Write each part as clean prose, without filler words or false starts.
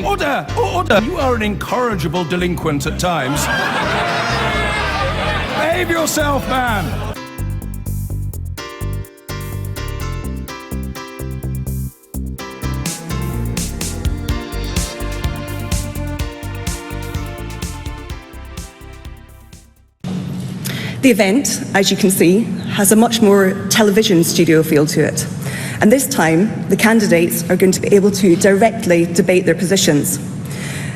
Order! Order! You are an incorrigible delinquent at times. Behave yourself, man! The event, as you can see, has a much more television studio feel to it. And this time, the candidates are going to be able to directly debate their positions.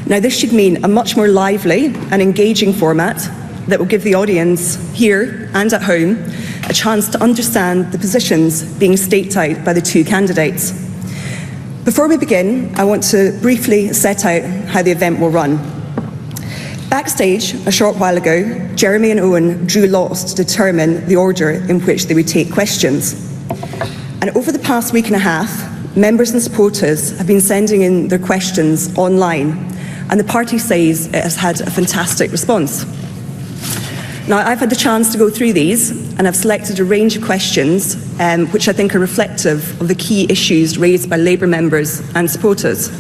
Now, this should mean a much more lively and engaging format that will give the audience here and at home a chance to understand the positions being staked out by the two candidates. Before we begin, I want to briefly set out how the event will run. Backstage, a short while ago, Jeremy and Owen drew lots to determine the order in which they would take questions. And over the past week and a half, members and supporters have been sending in their questions online, and the party says it has had a fantastic response. Now, I've had the chance to go through these, and I've selected a range of questions which I think are reflective of the key issues raised by Labour members and supporters.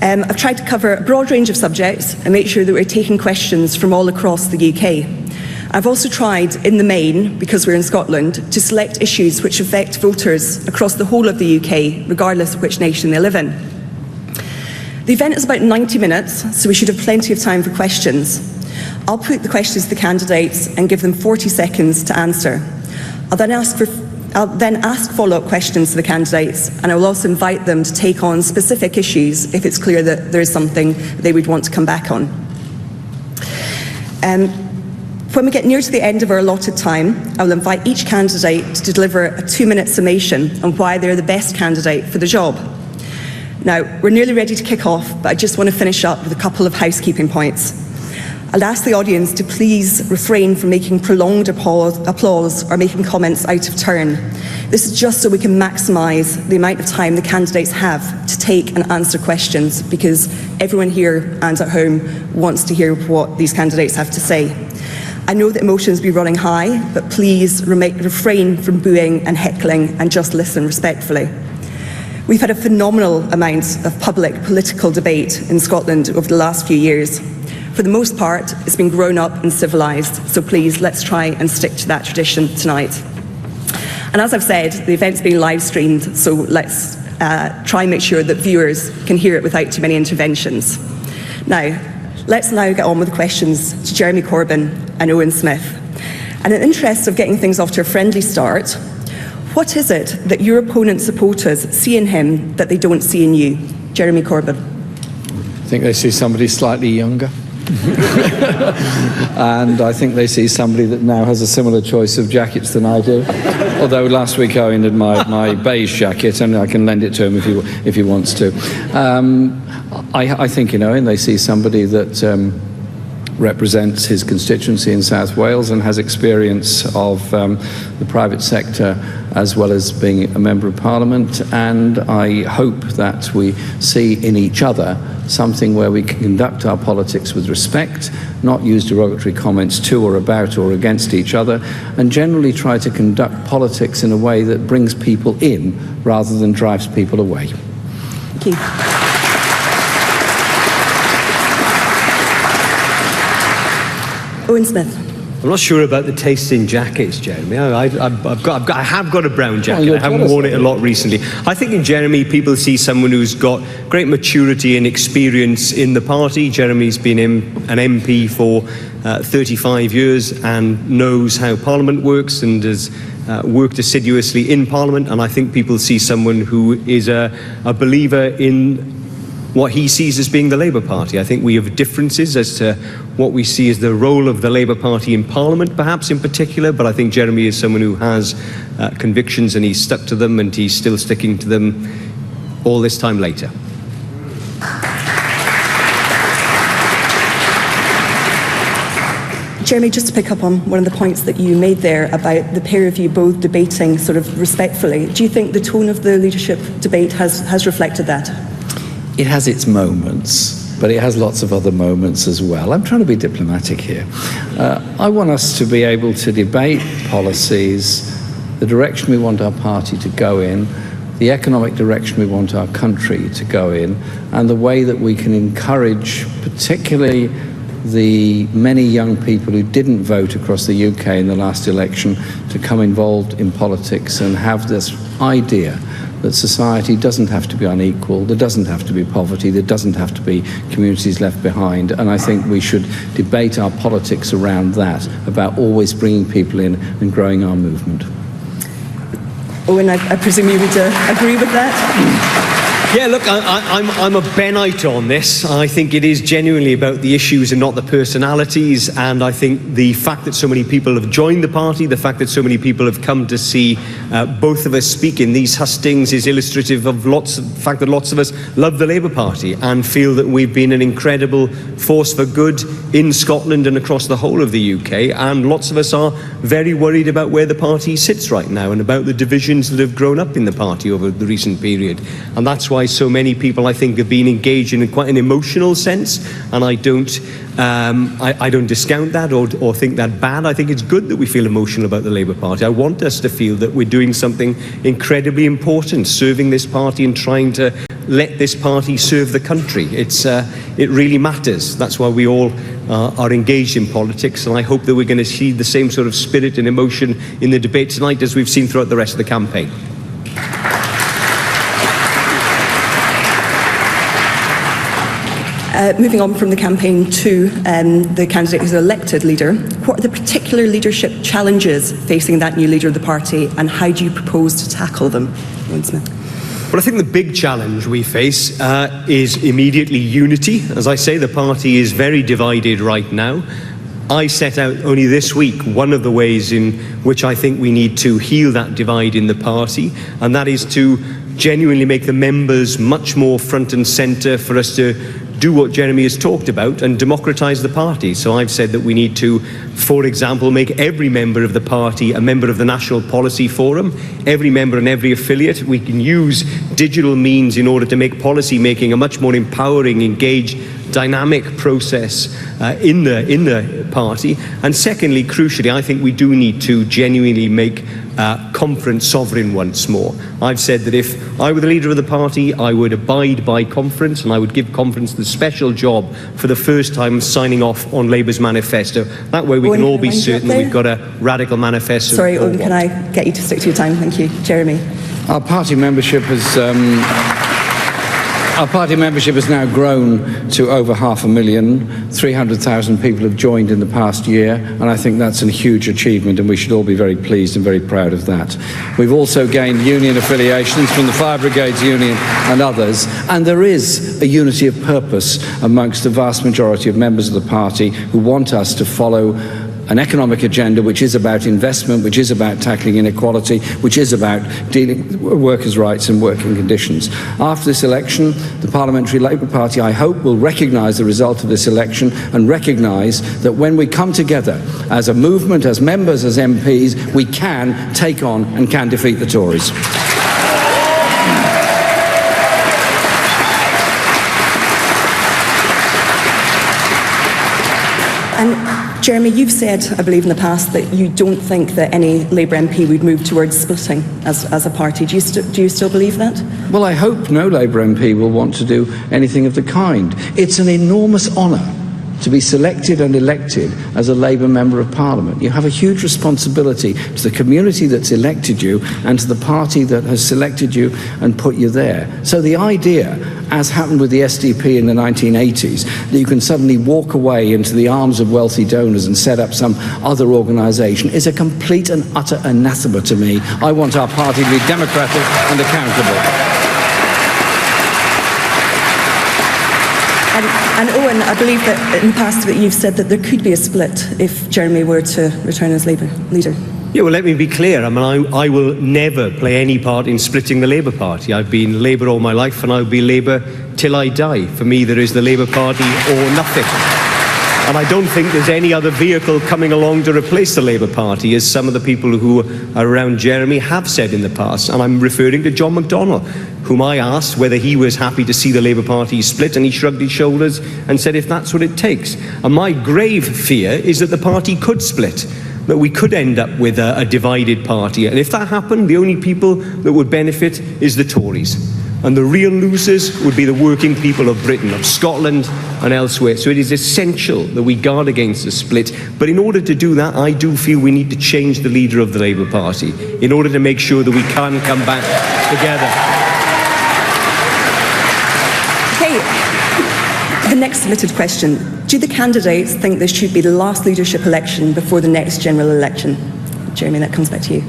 I've tried to cover a broad range of subjects and make sure that we're taking questions from all across the UK. I've also tried, in the main, because we're in Scotland, to select issues which affect voters across the whole of the UK, regardless of which nation they live in. The event is about 90 minutes, so we should have plenty of time for questions. I'll put the questions to the candidates and give them 40 seconds to answer. I'll then ask follow-up questions to the candidates, and I will also invite them to take on specific issues if it's clear that there is something they would want to come back on. When we get near to the end of our allotted time, I will invite each candidate to deliver a 2-minute summation on why they're the best candidate for the job. Now, we're nearly ready to kick off, but I just want to finish up with a couple of housekeeping points. I'll ask the audience to please refrain from making prolonged applause or making comments out of turn. This is just so we can maximise the amount of time the candidates have to take and answer questions, because everyone here and at home wants to hear what these candidates have to say. I know that emotions will be running high, but please refrain from booing and heckling and just listen respectfully. We've had a phenomenal amount of public political debate in Scotland over the last few years. For the most part, it's been grown up and civilised, so please, let's try and stick to that tradition tonight. And as I've said, the event's being live streamed, so let's try and make sure that viewers can hear it without too many interventions. Let's now get on with the questions to Jeremy Corbyn and Owen Smith. And in the interest of getting things off to a friendly start, what is it that your opponent's supporters see in him that they don't see in you? Jeremy Corbyn. I think they see somebody slightly younger. And I think they see somebody that now has a similar choice of jackets than I do. Although last week Owen had my beige jacket, and I can lend it to him if he wants to. I think in Owen they see somebody that represents his constituency in South Wales and has experience of the private sector as well as being a member of Parliament, and I hope that we see in each other something where we can conduct our politics with respect, not use derogatory comments to or about or against each other, and generally try to conduct politics in a way that brings people in rather than drives people away. Thank you. Owen Smith. I'm not sure about the taste in jackets, Jeremy. I have got a brown jacket. I haven't worn it a lot recently. I think in Jeremy, people see someone who's got great maturity and experience in the party. Jeremy's been an MP for 35 years and knows how Parliament works and has worked assiduously in Parliament. And I think people see someone who is a believer in what he sees as being the Labour Party. I think we have differences as to what we see as the role of the Labour Party in Parliament, perhaps in particular, but I think Jeremy is someone who has convictions and he's stuck to them and he's still sticking to them all this time later. Jeremy, just to pick up on one of the points that you made there about the pair of you both debating sort of respectfully, do you think the tone of the leadership debate has reflected that? It has its moments, but it has lots of other moments as well. I'm trying to be diplomatic here. I want us to be able to debate policies, the direction we want our party to go in, the economic direction we want our country to go in, and the way that we can encourage particularly the many young people who didn't vote across the UK in the last election to come involved in politics and have this idea that society doesn't have to be unequal, there doesn't have to be poverty, there doesn't have to be communities left behind. And I think we should debate our politics around that, about always bringing people in and growing our movement. Owen, I presume you would agree with that? Yeah, look, I'm a Bennite on this. I think it is genuinely about the issues and not the personalities, and I think the fact that so many people have joined the party, the fact that so many people have come to see both of us speak in these hustings is illustrative of the fact that lots of us love the Labour Party and feel that we've been an incredible force for good in Scotland and across the whole of the UK, and lots of us are very worried about where the party sits right now and about the divisions that have grown up in the party over the recent period. And that's why so many people, I think, have been engaged in quite an emotional sense, and I don't discount that or think that bad. I think it's good that we feel emotional about the Labour Party. I want us to feel that we're doing something incredibly important, serving this party and trying to let this party serve the country. It really matters. That's why we all are engaged in politics, and I hope that we're going to see the same sort of spirit and emotion in the debate tonight as we've seen throughout the rest of the campaign. Moving on from the campaign to the candidate who's elected leader, what are the particular leadership challenges facing that new leader of the party, and how do you propose to tackle them? Owen Smith. Well, I think the big challenge we face is immediately unity. As I say, the party is very divided right now. I set out only this week one of the ways in which I think we need to heal that divide in the party, and that is to genuinely make the members much more front and centre for us to do what Jeremy has talked about and democratise the party. So I've said that we need to, for example, make every member of the party a member of the National Policy Forum, every member and every affiliate. We can use digital means in order to make policy making a much more empowering, engaged, dynamic process in the party. And secondly, crucially, I think we do need to genuinely make conference sovereign once more. I've said that if I were the leader of the party, I would abide by conference, and I would give conference the special job for the first time signing off on Labour's manifesto. That way we can all be certain that we've got a radical manifesto. Sorry, Owen, can I get you to stick to your time? Thank you. Jeremy. Our party membership has now grown to over 500,000. 300,000 people have joined in the past year, and I think that's a huge achievement, and we should all be very pleased and very proud of that. We've also gained union affiliations from the Fire Brigades Union and others, and there is a unity of purpose amongst the vast majority of members of the party who want us to follow an economic agenda which is about investment, which is about tackling inequality, which is about dealing with workers' rights and working conditions. After this election, the Parliamentary Labour Party, I hope, will recognise the result of this election and recognise that when we come together as a movement, as members, as MPs, we can take on and can defeat the Tories. And Jeremy, you've said, I believe in the past, that you don't think that any Labour MP would move towards splitting as a party. Do you still believe that? Well, I hope no Labour MP will want to do anything of the kind. It's an enormous honour to be selected and elected as a Labour Member of Parliament. You have a huge responsibility to the community that's elected you and to the party that has selected you and put you there. So the idea, as happened with the SDP in the 1980s, that you can suddenly walk away into the arms of wealthy donors and set up some other organisation is a complete and utter anathema to me. I want our party to be democratic and accountable. And Owen, I believe that in the past that you've said that there could be a split if Jeremy were to return as Labour leader. Yeah, well, let me be clear. I mean, I will never play any part in splitting the Labour Party. I've been Labour all my life, and I'll be Labour till I die. For me, there is the Labour Party or nothing. And I don't think there's any other vehicle coming along to replace the Labour Party, as some of the people who are around Jeremy have said in the past. And I'm referring to John McDonnell, whom I asked whether he was happy to see the Labour Party split, and he shrugged his shoulders and said, if that's what it takes. And my grave fear is that the party could split. that we could end up with a divided party. And if that happened, the only people that would benefit is the Tories. And the real losers would be the working people of Britain, of Scotland and elsewhere. So it is essential that we guard against a split. But in order to do that, I do feel we need to change the leader of the Labour Party in order to make sure that we can come back together. Okay, the next submitted question. Do the candidates think this should be the last leadership election before the next general election? Jeremy, that comes back to you.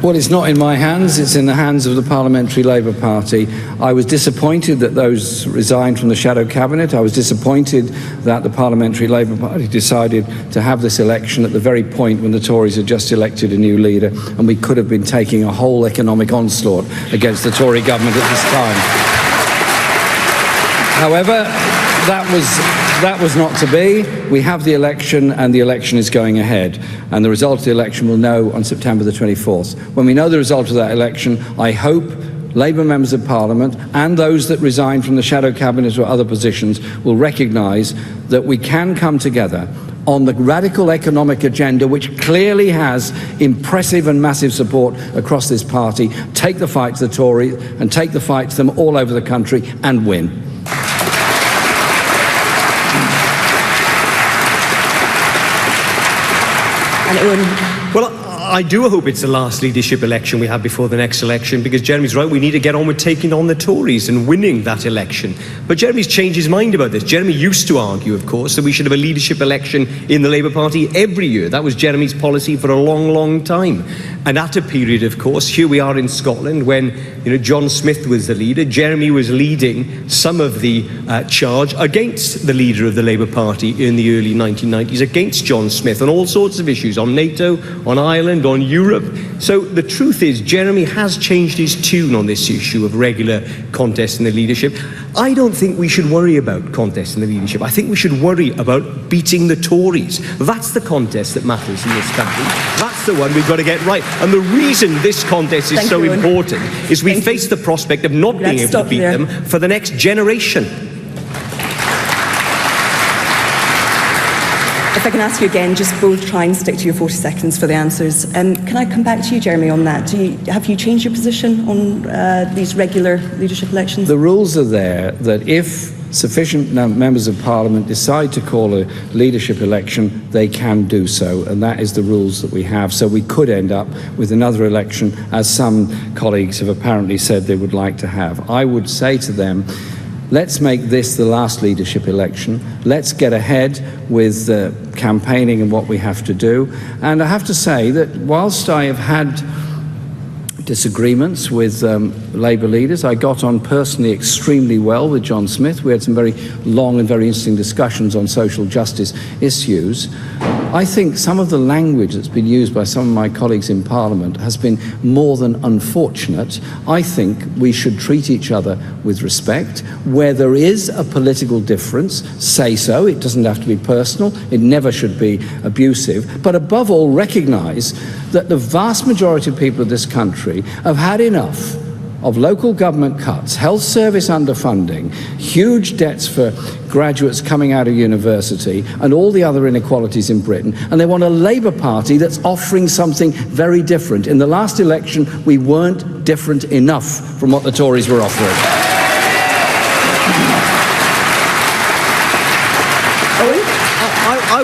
Well, it's not in my hands, it's in the hands of the Parliamentary Labour Party. I was disappointed that those resigned from the shadow cabinet. I was disappointed that the Parliamentary Labour Party decided to have this election at the very point when the Tories had just elected a new leader, and we could have been taking a whole economic onslaught against the Tory government at this time. However, that was not to be. We have the election, and the election is going ahead. And the result of the election we'll know on September the 24th. When we know the result of that election, I hope Labour members of Parliament and those that resign from the shadow cabinet or other positions will recognise that we can come together on the radical economic agenda, which clearly has impressive and massive support across this party, take the fight to the Tories and take the fight to them all over the country and win. And Owen. Well, I do hope it's the last leadership election we have before the next election, because Jeremy's right, we need to get on with taking on the Tories and winning that election. But Jeremy's changed his mind about this. Jeremy used to argue, of course, that we should have a leadership election in the Labour Party every year. That was Jeremy's policy for a long, long time. And at a period, of course, here we are in Scotland when John Smith was the leader. Jeremy was leading some of the charge against the leader of the Labour Party in the early 1990s, against John Smith on all sorts of issues, on NATO, on Ireland, on Europe. So the truth is, Jeremy has changed his tune on this issue of regular contests in the leadership. I don't think we should worry about contests in the leadership. I think we should worry about beating the Tories. That's the contest that matters in this country. That's the one we've got to get right. And the reason this contest is so important is we face the prospect of not being able to beat them for the next generation. If I can ask you again, just both try and stick to your 40 seconds for the answers. Can I come back to you, Jeremy, on that? Have you changed your position on these regular leadership elections? The rules are there that if sufficient members of Parliament decide to call a leadership election, they can do so, and that is the rules that we have. So we could end up with another election, as some colleagues have apparently said they would like to have. I would say to them, let's make this the last leadership election. Let's get ahead with the campaigning and what we have to do. And I have to say that whilst I have had disagreements with Labour leaders, I got on personally extremely well with John Smith. We had some very long and very interesting discussions on social justice issues. I think some of the language that's been used by some of my colleagues in Parliament has been more than unfortunate. I think we should treat each other with respect. Where there is a political difference, say so. It doesn't have to be personal. It never should be abusive. But above all, recognise that the vast majority of people of this country have had enough of local government cuts, health service underfunding, huge debts for graduates coming out of university, and all the other inequalities in Britain, and they want a Labour Party that's offering something very different. In the last election, we weren't different enough from what the Tories were offering. I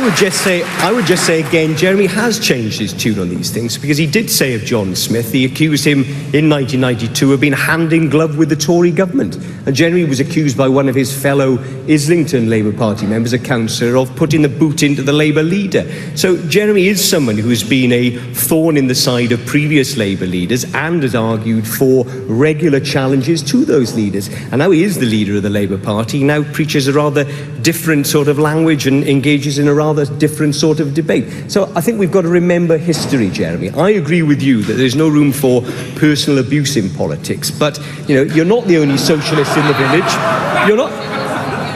would just say again, Jeremy has changed his tune on these things, because he did say of John Smith, he accused him in 1992 of being hand in glove with the Tory government. And Jeremy was accused by one of his fellow Islington Labour Party members, a councillor, of putting the boot into the Labour leader. So Jeremy is someone who has been a thorn in the side of previous Labour leaders and has argued for regular challenges to those leaders. And now he is the leader of the Labour Party. He now preaches a rather different sort of language and engages in a rather different sort of debate. So I think we've got to remember history, Jeremy. I agree with you that there's no room for personal abuse in politics, but you're not the only socialist in the village. You're not.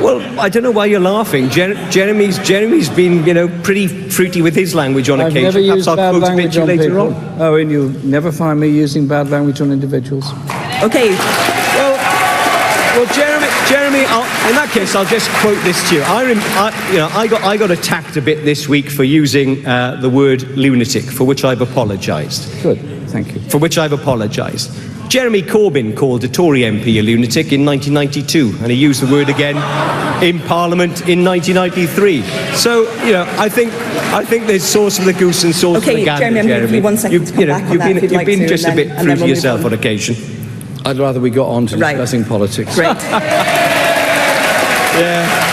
Well, I don't know why you're laughing. Jeremy's been pretty fruity with his language on occasion. Never used bad language on later people. on. Oh, and you'll never find me using bad language on individuals. Okay. Well, Jeremy. Jeremy, in that case, I'll just quote this to you. I got attacked a bit this week for using the word lunatic, for which I've apologised. Good, thank you. For which I've apologised. Jeremy Corbyn called a Tory MP a lunatic in 1992, and he used the word again in Parliament in 1993. So, I think there's sauce for the goose and sauce for the gander, Jeremy, I'm going to give you 1 second to come back on that if you'd you've like been to, just a bit through to yourself on occasion. I'd rather we got on to Right. discussing politics. Great. Yeah.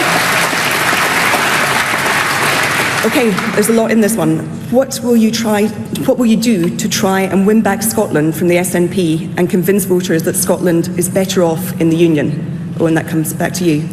Okay, there's a lot in this one. What will you do to try and win back Scotland from the SNP and convince voters that Scotland is better off in the Union? Owen, that comes back to you.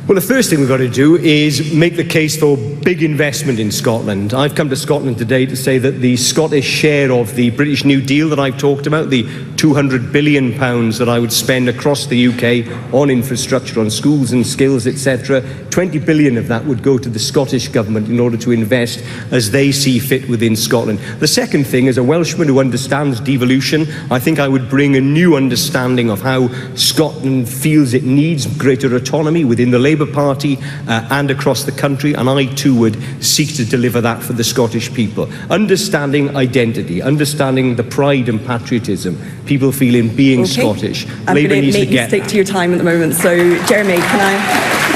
Well, the first thing we've got to do is make the case for big investment in Scotland. I've come to Scotland today to say that the Scottish share of the British New Deal that I've talked about, the £200 billion that I would spend across the UK on infrastructure, on schools and skills, etc., 20 billion of that would go to the Scottish Government in order to invest as they see fit within Scotland. The second thing, as a Welshman who understands devolution, I think I would bring a new understanding of how Scotland feels it needs greater autonomy within the Labour Party and across the country, and I too would seek to deliver that for the Scottish people. Understanding identity, understanding the pride and patriotism people feel in being Scottish. I'm Labour going to needs make to you get stick to your time at the moment. So, Jeremy, can I...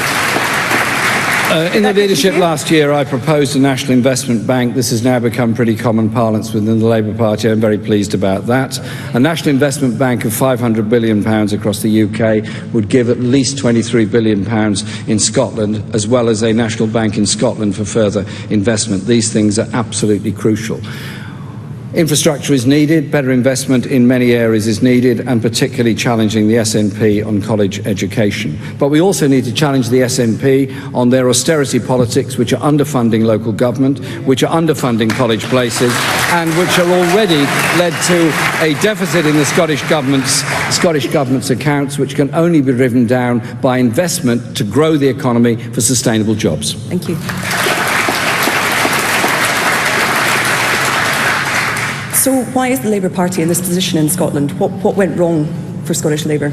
In the leadership last year, I proposed a national investment bank. This has now become pretty common parlance within the Labour Party. I'm very pleased about that. A national investment bank of £500 billion across the UK would give at least £23 billion in Scotland, as well as a national bank in Scotland for further investment. These things are absolutely crucial. Infrastructure is needed, better investment in many areas is needed, and particularly challenging the SNP on college education. But we also need to challenge the SNP on their austerity politics, which are underfunding local government, which are underfunding college places, and which are already led to a deficit in the Scottish Government's accounts, which can only be driven down by investment to grow the economy for sustainable jobs. Thank you. So why is the Labour Party in this position in Scotland? What went wrong for Scottish Labour?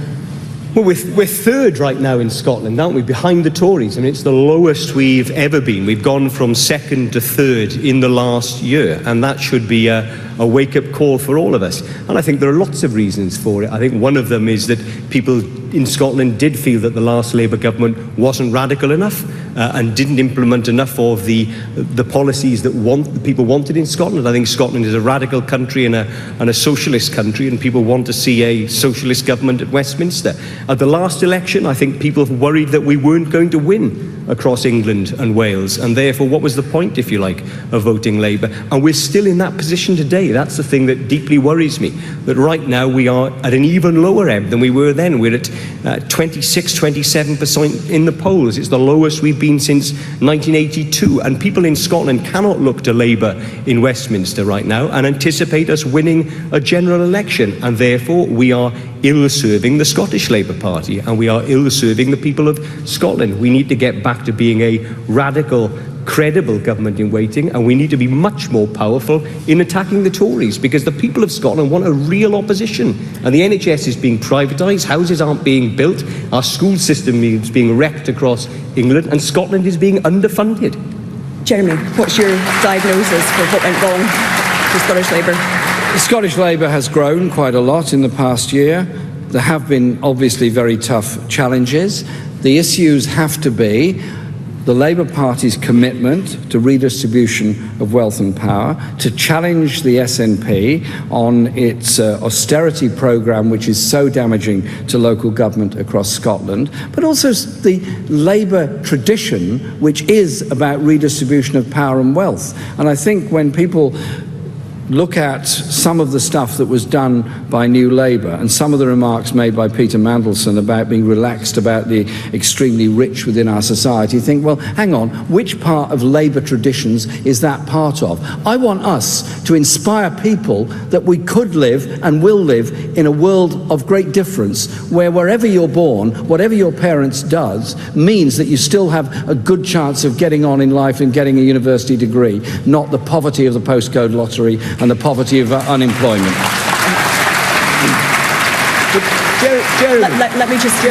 Well, we're third right now in Scotland, aren't we? Behind the Tories. I mean, it's the lowest we've ever been. We've gone from second to third in the last year, and that should be a wake-up call for all of us. And I think there are lots of reasons for it. I think one of them is that people in Scotland did feel that the last Labour government wasn't radical enough and didn't implement enough of the policies that the people wanted in Scotland. I think Scotland is a radical country and a socialist country, and people want to see a socialist government at Westminster. At the last election, I think people worried that we weren't going to win across England and Wales, and therefore what was the point, if you like, of voting Labour? And we're still in that position today. That's the thing that deeply worries me, that right now we are at an even lower ebb than we were then. We're at 26, 27% in the polls. It's the lowest we've been since 1982, and people in Scotland cannot look to Labour in Westminster right now and anticipate us winning a general election, and therefore we are ill-serving the Scottish Labour Party, and we are ill-serving the people of Scotland. We need to get back to being a radical, credible government in waiting, and we need to be much more powerful in attacking the Tories, because the people of Scotland want a real opposition. And the NHS is being privatised, houses aren't being built, our school system is being wrecked across England, and Scotland is being underfunded. Jeremy, what's your diagnosis for what went wrong for Scottish Labour? Scottish Labour has grown quite a lot in the past year. There have been obviously very tough challenges. The issues have to be the Labour Party's commitment to redistribution of wealth and power, to challenge the SNP on its austerity programme, which is so damaging to local government across Scotland, but also the Labour tradition, which is about redistribution of power and wealth. And I think when people look at some of the stuff that was done by New Labour and some of the remarks made by Peter Mandelson about being relaxed about the extremely rich within our society, think, well, hang on, which part of Labour traditions is that part of? I want us to inspire people that we could live and will live in a world of great difference, where wherever you're born, whatever your parents does, means that you still have a good chance of getting on in life and getting a university degree, not the poverty of the postcode lottery and the poverty of unemployment. Let me just...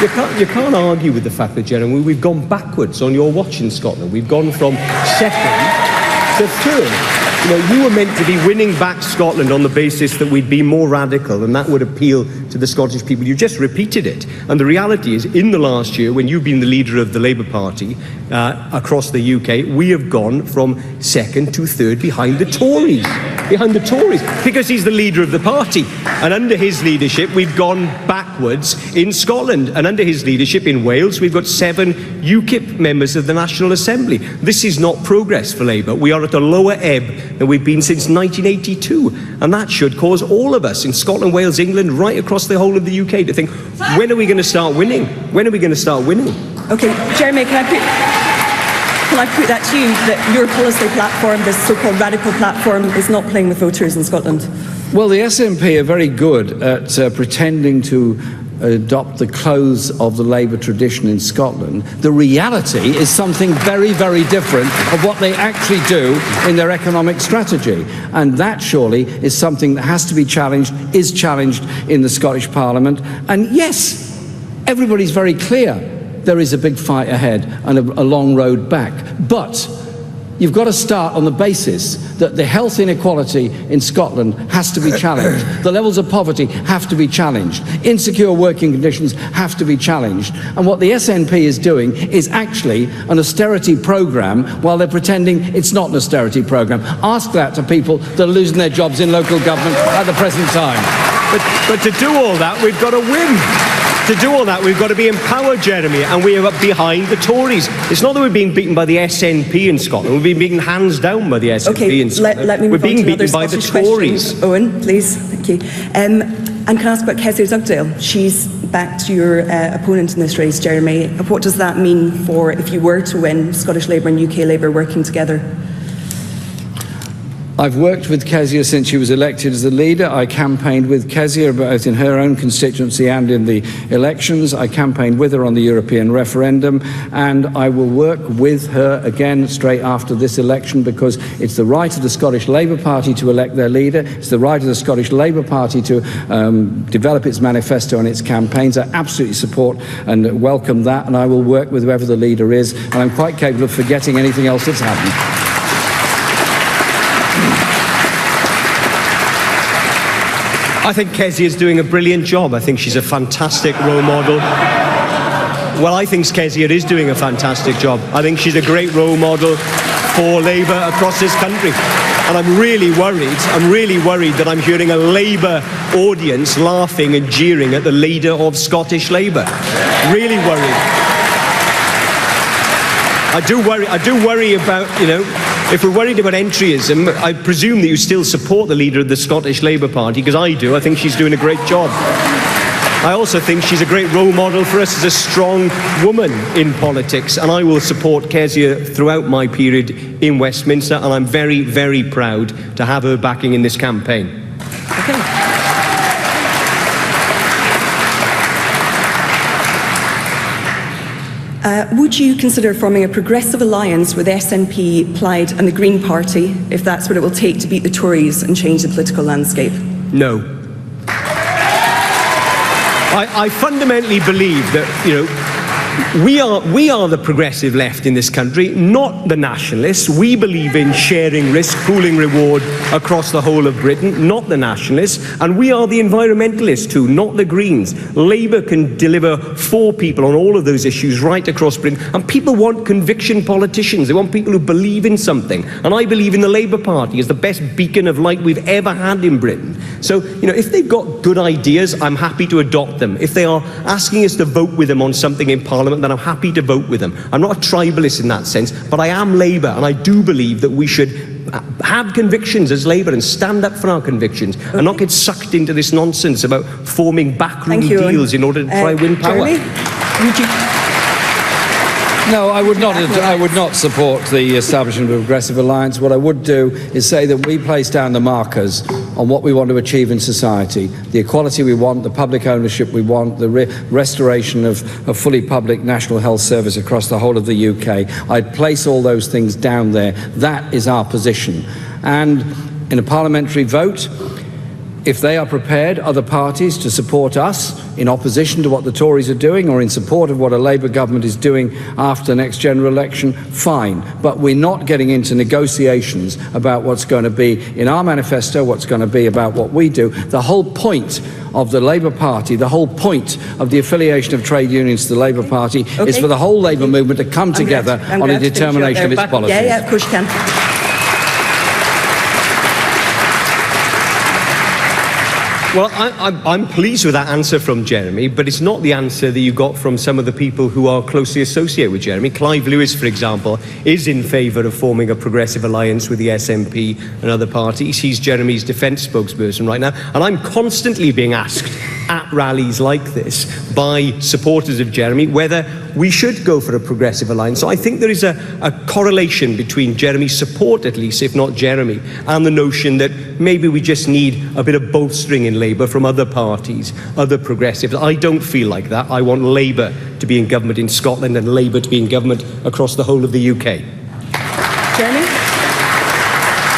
You can't argue with the fact that, Jeremy, we've gone backwards on your watch in Scotland. We've gone from second to third. You know, you were meant to be winning back Scotland on the basis that we'd be more radical and that would appeal to the Scottish people. You just repeated it. And the reality is, in the last year, when you've been the leader of the Labour Party across the UK, we have gone from second to third behind the Tories. Because he's the leader of the party. And under his leadership, we've gone backwards in Scotland. And under his leadership in Wales, we've got 7 UKIP members of the National Assembly. This is not progress for Labour. We are at a lower ebb than we've been since 1982. And that should cause all of us in Scotland, Wales, England, right across the whole of the UK to think, when are we going to start winning? When are we going to start winning? Okay, Jeremy, can I put that to you, that your policy platform, this so-called radical platform, is not playing with voters in Scotland? Well, the SNP are very good at pretending to adopt the clothes of the Labour tradition in Scotland. The reality is something very, very different of what they actually do in their economic strategy. And that surely is something that has to be challenged, is challenged in the Scottish Parliament. And yes, everybody's very clear there is a big fight ahead and a long road back. But you've got to start on the basis that the health inequality in Scotland has to be challenged. The levels of poverty have to be challenged. Insecure working conditions have to be challenged. And what the SNP is doing is actually an austerity programme while they're pretending it's not an austerity programme. Ask that to people that are losing their jobs in local government at the present time. But to do all that, we've got to win. To do all that, we've got to be empowered, Jeremy, and we are behind the Tories. It's not that we're being beaten by the SNP in Scotland. We're being beaten hands down by the SNP in Scotland. Let me move we're being on to beaten by the Tories. Question. Owen, please. Thank you. And can I ask about Kezia Dugdale? She's backed your opponent in this race, Jeremy. What does that mean for, if you were to win, Scottish Labour and UK Labour working together? I've worked with Kezia since she was elected as the leader. I campaigned with Kezia both in her own constituency and in the elections. I campaigned with her on the European referendum, and I will work with her again straight after this election, because it's the right of the Scottish Labour Party to elect their leader. It's the right of the Scottish Labour Party to develop its manifesto and its campaigns. I absolutely support and welcome that, and I will work with whoever the leader is, and I'm quite capable of forgetting anything else that's happened. I think Kezia is doing a brilliant job. I think she's a fantastic role model. Well, I think Kezia is doing a fantastic job. I think she's a great role model for Labour across this country. And I'm really worried that I'm hearing a Labour audience laughing and jeering at the leader of Scottish Labour. Really worried. I do worry about, you know, if we're worried about entryism, I presume that you still support the leader of the Scottish Labour Party, because I do. I think she's doing a great job. I also think she's a great role model for us as a strong woman in politics, and I will support Kezia throughout my period in Westminster, and I'm very, very proud to have her backing in this campaign. Okay. Would you consider forming a progressive alliance with SNP, Plaid and the Green Party, if that's what it will take to beat the Tories and change the political landscape? No. I fundamentally believe that, you know, we are the progressive left in this country, not the nationalists. We believe in sharing risk, pooling reward across the whole of Britain, not the nationalists. And we are the environmentalists too, not the Greens. Labour can deliver for people on all of those issues right across Britain. And people want conviction politicians. They want people who believe in something. And I believe in the Labour Party as the best beacon of light we've ever had in Britain. So, you know, if they've got good ideas, I'm happy to adopt them. If they are asking us to vote with them on something in Parliament, then I'm happy to vote with them. I'm not a tribalist in that sense, but I am Labour, and I do believe that we should have convictions as Labour and stand up for our convictions, and not get sucked into this nonsense about forming backroom deals in order to try and win power. Jeremy, would you... No, I would not support the establishment of a progressive alliance. What I would do is say that we place down the markers on what we want to achieve in society, the equality we want, the public ownership we want, the restoration of a fully public national health service across the whole of the UK. I'd place all those things down there. That is our position. And in a parliamentary vote, If they are prepared, other parties, to support us in opposition to what the Tories are doing or in support of what a Labour government is doing after the next general election, fine. But we're not getting into negotiations about what's going to be in our manifesto, what's going to be about what we do. The whole point of the Labour Party, the whole point of the affiliation of trade unions to the Labour Party is for the whole Labour movement to come together on a determination of its policies. Yeah, of course you can. Well, I'm pleased with that answer from Jeremy, but it's not the answer that you got from some of the people who are closely associated with Jeremy. Clive Lewis, for example, is in favour of forming a progressive alliance with the SNP and other parties. He's Jeremy's defence spokesperson right now, and I'm constantly being asked at rallies like this by supporters of Jeremy whether we should go for a progressive alliance. So I think there is a correlation between Jeremy's support, at least, if not Jeremy, and the notion that maybe we just need a bit of bolstering in Labour from other parties, other progressives. I don't feel like that. I want Labour to be in government in Scotland and Labour to be in government across the whole of the UK. Jeremy?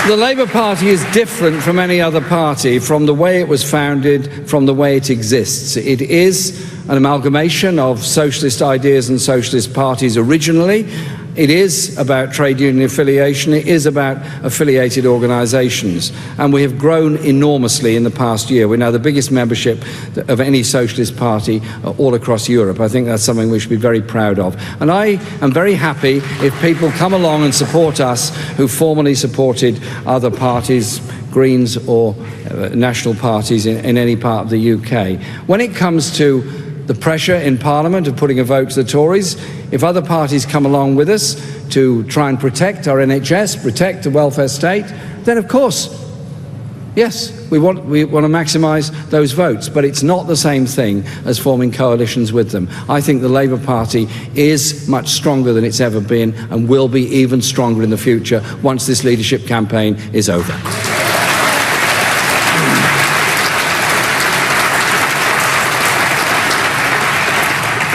The Labour Party is different from any other party, from the way it was founded, from the way it exists. It is an amalgamation of socialist ideas and socialist parties originally. It is about trade union affiliation. It is about affiliated organisations. And we have grown enormously in the past year. We're now the biggest membership of any socialist party all across Europe. I think that's something we should be very proud of. And I am very happy if people come along and support us who formerly supported other parties, Greens or national parties in any part of the UK. When it comes to the pressure in Parliament of putting a vote to the Tories, if other parties come along with us to try and protect our NHS, protect the welfare state, then of course, yes, we want to maximise those votes, but it's not the same thing as forming coalitions with them. I think the Labour Party is much stronger than it's ever been and will be even stronger in the future once this leadership campaign is over.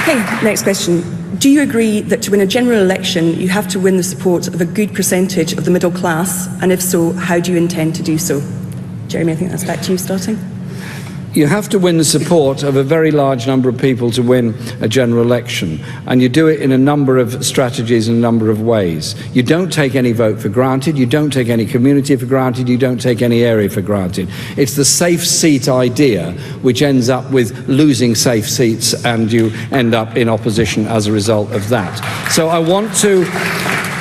Okay, next question. Do you agree that to win a general election, you have to win the support of a good percentage of the middle class? And if so, how do you intend to do so? Jeremy, I think that's back to you starting. You have to win the support of a very large number of people to win a general election, and you do it in a number of strategies and a number of ways. You don't take any vote for granted, you don't take any community for granted, you don't take any area for granted. It's the safe seat idea which ends up with losing safe seats, and you end up in opposition as a result of that. So I want to,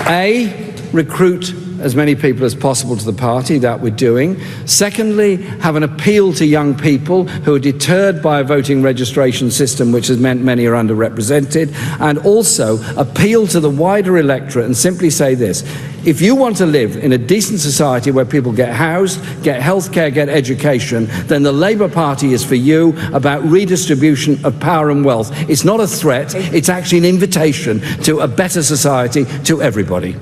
A, recruit as many people as possible to the party, that we're doing. Secondly, have an appeal to young people who are deterred by a voting registration system which has meant many are underrepresented, and also appeal to the wider electorate and simply say this: if you want to live in a decent society where people get housed, get healthcare, get education, then the Labour Party is for you, about redistribution of power and wealth. It's not a threat, it's actually an invitation to a better society to everybody.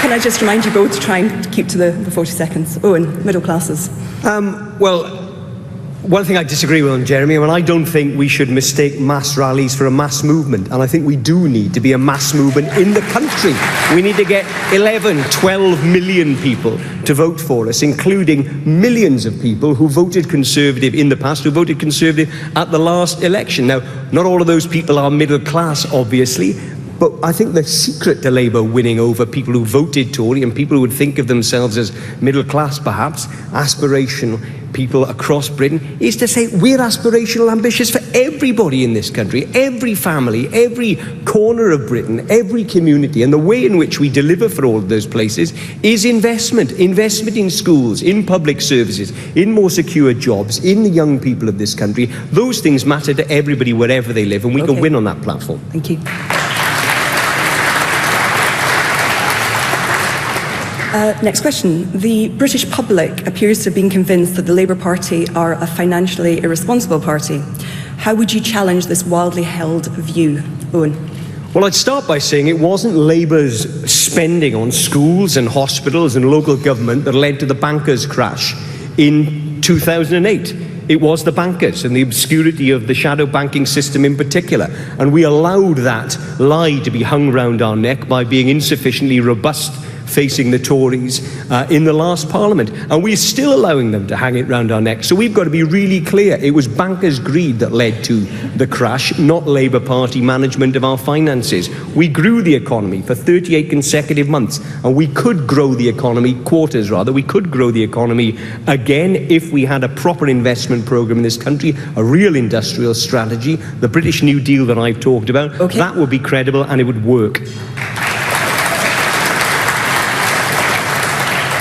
Can I just remind you both to try and keep to the 40 seconds? Owen, middle classes. Well, one thing I disagree with on Jeremy, and I don't think we should mistake mass rallies for a mass movement. And I think we do need to be a mass movement in the country. We need to get 11, 12 million people to vote for us, including millions of people who voted Conservative in the past, who voted Conservative at the last election. Now, not all of those people are middle class, obviously, but I think the secret to Labour winning over people who voted Tory and people who would think of themselves as middle class, perhaps, aspirational people across Britain, is to say we're aspirational, ambitious for everybody in this country, every family, every corner of Britain, every community. And the way in which we deliver for all of those places is investment in schools, in public services, in more secure jobs, in the young people of this country. Those things matter to everybody wherever they live, and we can win on that platform. Thank you. Next question. The British public appears to have been convinced that the Labour Party are a financially irresponsible party. How would you challenge this wildly held view? Owen. Well, I'd start by saying it wasn't Labour's spending on schools and hospitals and local government that led to the bankers' crash in 2008. it was the bankers and the obscurity of the shadow banking system in particular. And we allowed that lie to be hung round our neck by being insufficiently robust facing the Tories in the last Parliament. And we're still allowing them to hang it round our neck. So we've got to be really clear. It was bankers' greed that led to the crash, not Labour Party management of our finances. We grew the economy for 38 consecutive months, and we could grow the economy, we could grow the economy again if we had a proper investment programme in this country, a real industrial strategy, the British New Deal that I've talked about. Okay. That would be credible and it would work.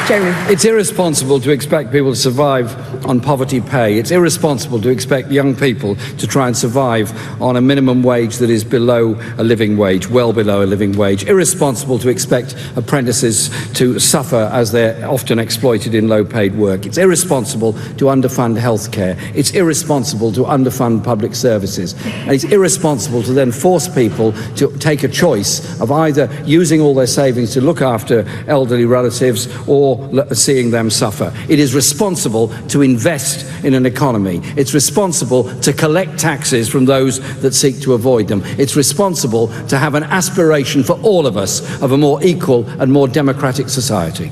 Jeremy. It's irresponsible to expect people to survive on poverty pay. It's irresponsible to expect young people to try and survive on a minimum wage that is below a living wage, well below a living wage. Irresponsible to expect apprentices to suffer as they're often exploited in low-paid work. It's irresponsible to underfund healthcare. It's irresponsible to underfund public services. And it's irresponsible to then force people to take a choice of either using all their savings to look after elderly relatives or seeing them suffer. It is responsible to invest in an economy. It's responsible to collect taxes from those that seek to avoid them. It's responsible to have an aspiration for all of us of a more equal and more democratic society.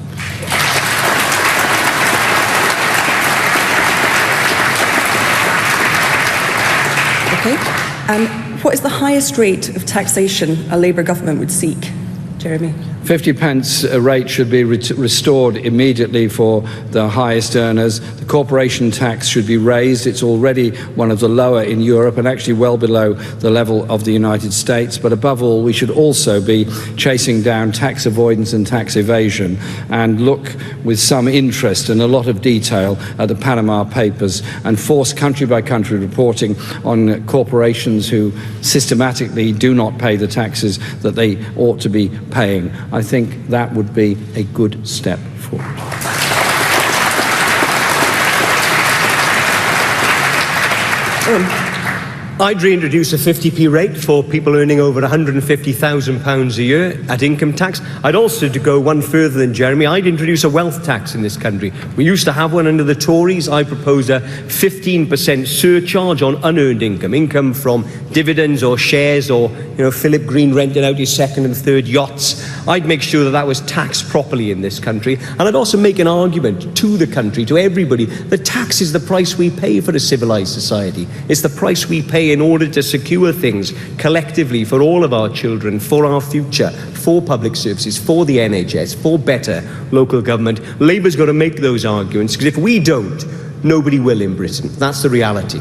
Okay. What is the highest rate of taxation a Labour government would seek? Jeremy. 50 pence a rate should be restored immediately for the highest earners. The corporation tax should be raised. It's already one of the lower in Europe and actually well below the level of the United States. But above all, we should also be chasing down tax avoidance and tax evasion and look with some interest and a lot of detail at the Panama Papers and force country-by-country reporting on corporations who systematically do not pay the taxes that they ought to be paying. I think that would be a good step forward. I'd reintroduce a 50p rate for people earning over £150,000 a year at income tax. I'd also, to go one further than Jeremy, I'd introduce a wealth tax in this country. We used to have one under the Tories. I propose a 15% surcharge on unearned income from dividends or shares, or Philip Green rented out his second and third yachts. I'd make sure that that was taxed properly in this country. And I'd also make an argument to the country, to everybody, that tax is the price we pay for a civilised society. It's the price we pay in order to secure things collectively for all of our children, for our future, for public services, for the NHS, for better local government. Labour's got to make those arguments, because if we don't, nobody will in Britain. That's the reality.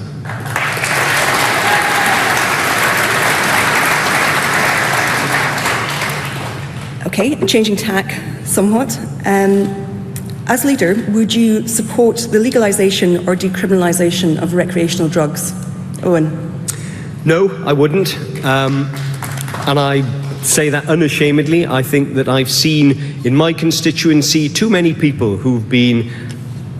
Okay, changing tack somewhat. As leader, would you support the legalisation or decriminalisation of recreational drugs? Owen. No, I wouldn't. And I say that unashamedly. I think that I've seen in my constituency too many people who've been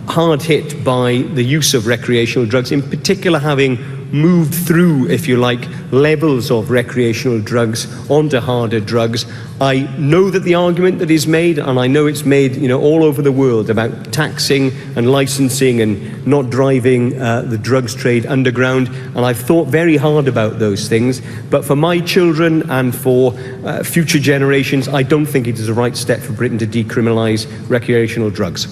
hard hit by the use of recreational drugs, in particular having moved through, if you like, levels of recreational drugs onto harder drugs. I know that the argument that is made, and I know it's made all over the world, about taxing and licensing and not driving the drugs trade underground, and I've thought very hard about those things. But for my children and for future generations, I don't think it is the right step for Britain to decriminalise recreational drugs.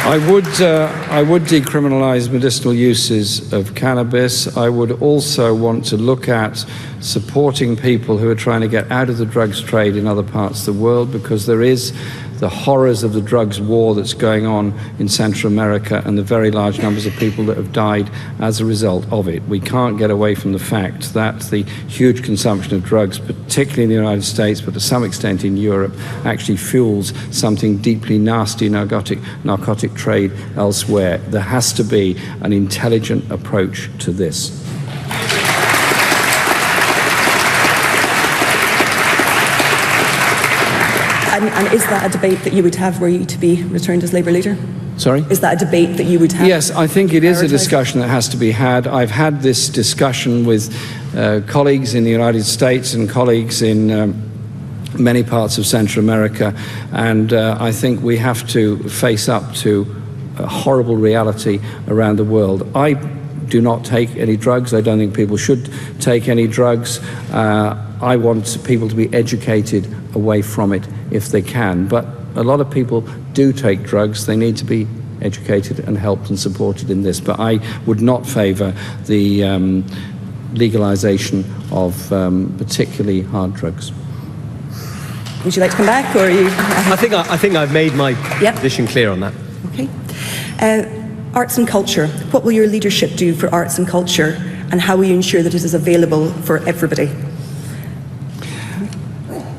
I would decriminalise medicinal uses of cannabis. I would also want to look at supporting people who are trying to get out of the drugs trade in other parts of the world, because there is the horrors of the drugs war that's going on in Central America and the very large numbers of people that have died as a result of it. We can't get away from the fact that the huge consumption of drugs, particularly in the United States, but to some extent in Europe, actually fuels something deeply nasty, narcotic trade elsewhere. There has to be an intelligent approach to this. And is that a debate that you would have were you to be returned as Labour leader? Sorry? Is that a debate that you would have? Yes, I think it is a discussion that has to be had. I've had this discussion with colleagues in the United States and colleagues in many parts of Central America, and I think we have to face up to a horrible reality around the world. I do not take any drugs. I don't think people should take any drugs. I want people to be educated away from it if they can. But a lot of people do take drugs. They need to be educated and helped and supported in this. But I would not favour the legalisation of particularly hard drugs. Would you like to come back, or are you? I think I've made my position clear on that. Okay. Arts and culture. What will your leadership do for arts and culture, and how will you ensure that it is available for everybody?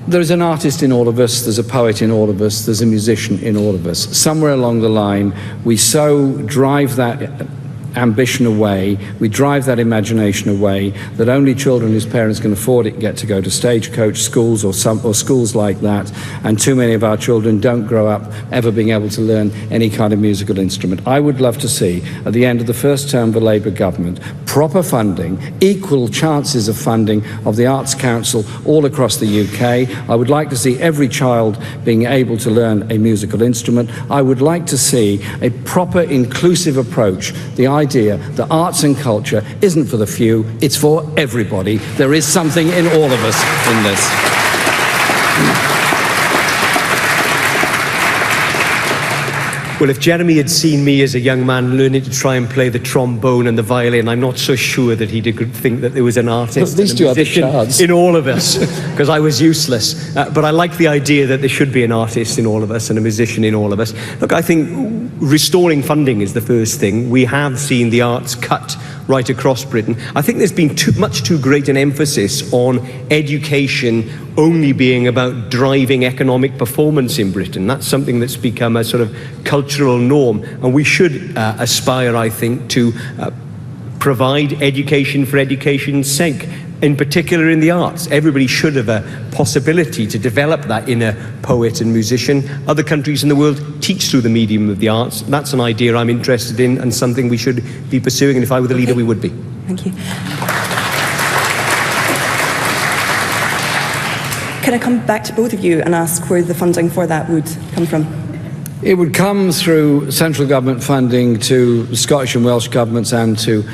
There's an artist in all of us, there's a poet in all of us, there's a musician in all of us. Somewhere along the line, we so drive that ambition away, we drive that imagination away, that only children whose parents can afford it get to go to stagecoach schools or schools like that, and too many of our children don't grow up ever being able to learn any kind of musical instrument. I would love to see, at the end of the first term of the Labour government, proper funding, equal chances of funding of the Arts Council all across the UK. I would like to see every child being able to learn a musical instrument. I would like to see a proper inclusive approach, the idea that arts and culture isn't for the few, it's for everybody. There is something in all of us in this. Well, if Jeremy had seen me as a young man learning to try and play the trombone and the violin, I'm not so sure that he'd think that there was an artist and a musician in all of us, because I was useless. But I like the idea that there should be an artist in all of us and a musician in all of us. Look, I think restoring funding is the first thing. We have seen the arts cut right across Britain. I think there's been much too great an emphasis on education only being about driving economic performance in Britain. That's something that's become a sort of cultural norm, and we should aspire, I think, to provide education for education's sake, in particular in the arts. Everybody should have a possibility to develop that inner poet and musician. Other countries in the world teach through the medium of the arts. That's an idea I'm interested in and something we should be pursuing, and if I were the leader, we would be. Thank you. Can I come back to both of you and ask where the funding for that would come from? It would come through central government funding to the Scottish and Welsh governments and to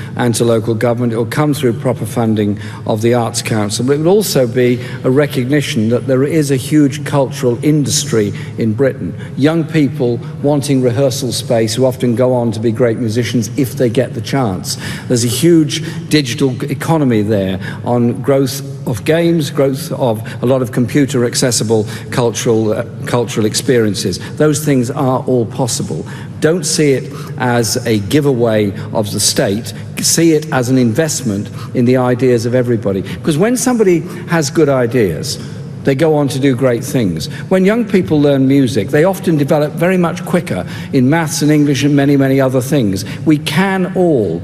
local government. It will come through proper funding of the Arts Council. But it would also be a recognition that there is a huge cultural industry in Britain. Young people wanting rehearsal space who often go on to be great musicians if they get the chance. There's a huge digital economy there on growth of games, growth of a lot of computer accessible cultural experiences. Those things are all possible. Don't see it as a giveaway of the state. See it as an investment in the ideas of everybody. Because when somebody has good ideas, they go on to do great things. When young people learn music, they often develop very much quicker in maths and English and many, many other things. We can all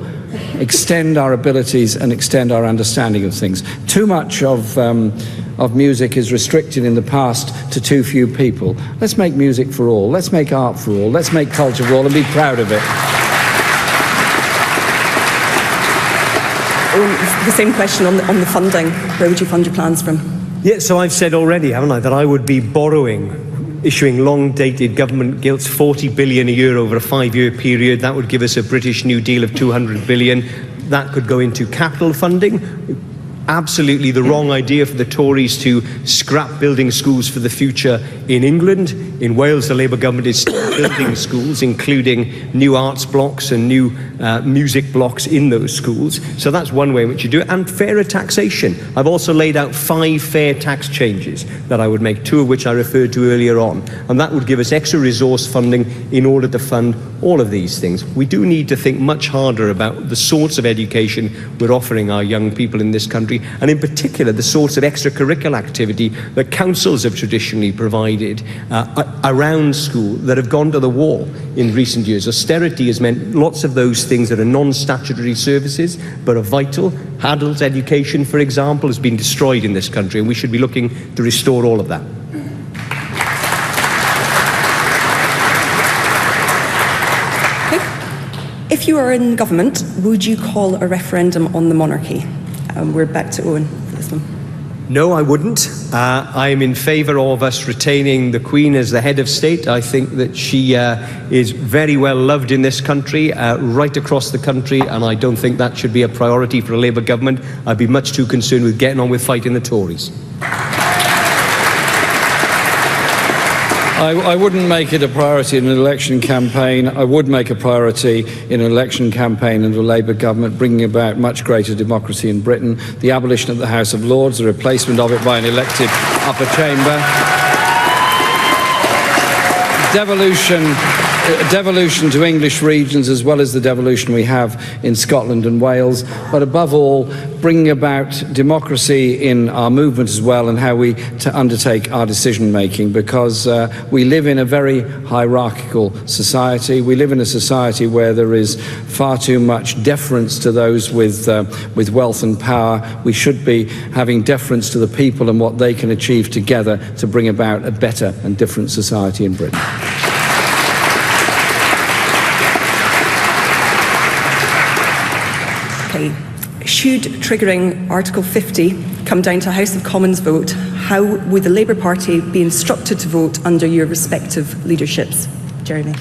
extend our abilities and extend our understanding of things. Too much of music is restricted in the past to too few people. Let's make music for all. Let's make art for all. Let's make culture for all and be proud of it. The same question on the funding. Where would you fund your plans from? Yeah, so I've said already, haven't I, that I would be issuing long-dated government gilts, 40 billion a year over a 5-year period. That would give us a British New Deal of 200 billion. That could go into capital funding. Absolutely the wrong idea for the Tories to scrap building schools for the future in England. In Wales, the Labour government is still building schools, including new arts blocks and new music blocks in those schools. So that's one way in which you do it. And fairer taxation. I've also laid out 5 fair tax changes that I would make, 2 of which I referred to earlier on. And that would give us extra resource funding in order to fund all of these things. We do need to think much harder about the sorts of education we're offering our young people in this country, and in particular the sorts of extracurricular activity that councils have traditionally provided around school that have gone to the wall in recent years. Austerity has meant lots of those things that are non-statutory services but are vital. Adult education, for example, has been destroyed in this country, and we should be looking to restore all of that. If you are in government, would you call a referendum on the monarchy? We're back to Owen for this one. No, I wouldn't. I am in favour of us retaining the Queen as the head of state. I think that she is very well loved in this country, right across the country, and I don't think that should be a priority for a Labour government. I'd be much too concerned with getting on with fighting the Tories. I wouldn't make it a priority in an election campaign. I would make a priority in an election campaign under a Labour government, bringing about much greater democracy in Britain, the abolition of the House of Lords, the replacement of it by an elected upper chamber, devolution to English regions, as well as the devolution we have in Scotland and Wales, but above all, bringing about democracy in our movement as well, and how we undertake our decision making, because we live in a very hierarchical society. We live in a society where there is far too much deference to those with wealth and power. We should be having deference to the people and what they can achieve together to bring about a better and different society in Britain. Should triggering Article 50 come down to a House of Commons vote, how would the Labour Party be instructed to vote under your respective leaderships? Jeremy.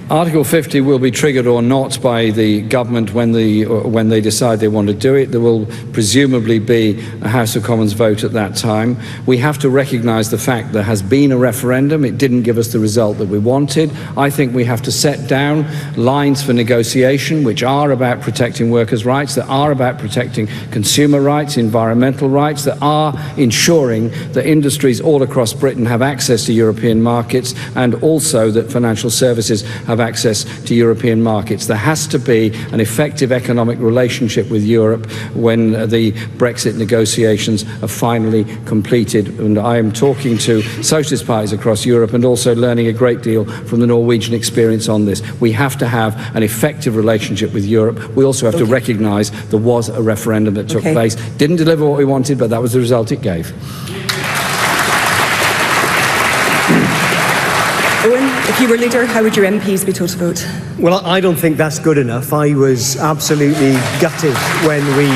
Article 50 will be triggered or not by the government when they decide they want to do it. There will presumably be a House of Commons vote at that time. We have to recognise the fact there has been a referendum. It didn't give us the result that we wanted. I think we have to set down lines for negotiation which are about protecting workers' rights, that are about protecting consumer rights, environmental rights, that are ensuring that industries all across Britain have access to European markets, and also that financial services have access to European markets. There has to be an effective economic relationship with Europe when the Brexit negotiations are finally completed. And I am talking to socialist parties across Europe and also learning a great deal from the Norwegian experience on this. We have to have an effective relationship with Europe. We also have to recognise there was a referendum that took place. Didn't deliver what we wanted, but that was the result it gave. Owen, if you were leader, how would your MPs be told to vote? Well, I don't think that's good enough. I was absolutely gutted when we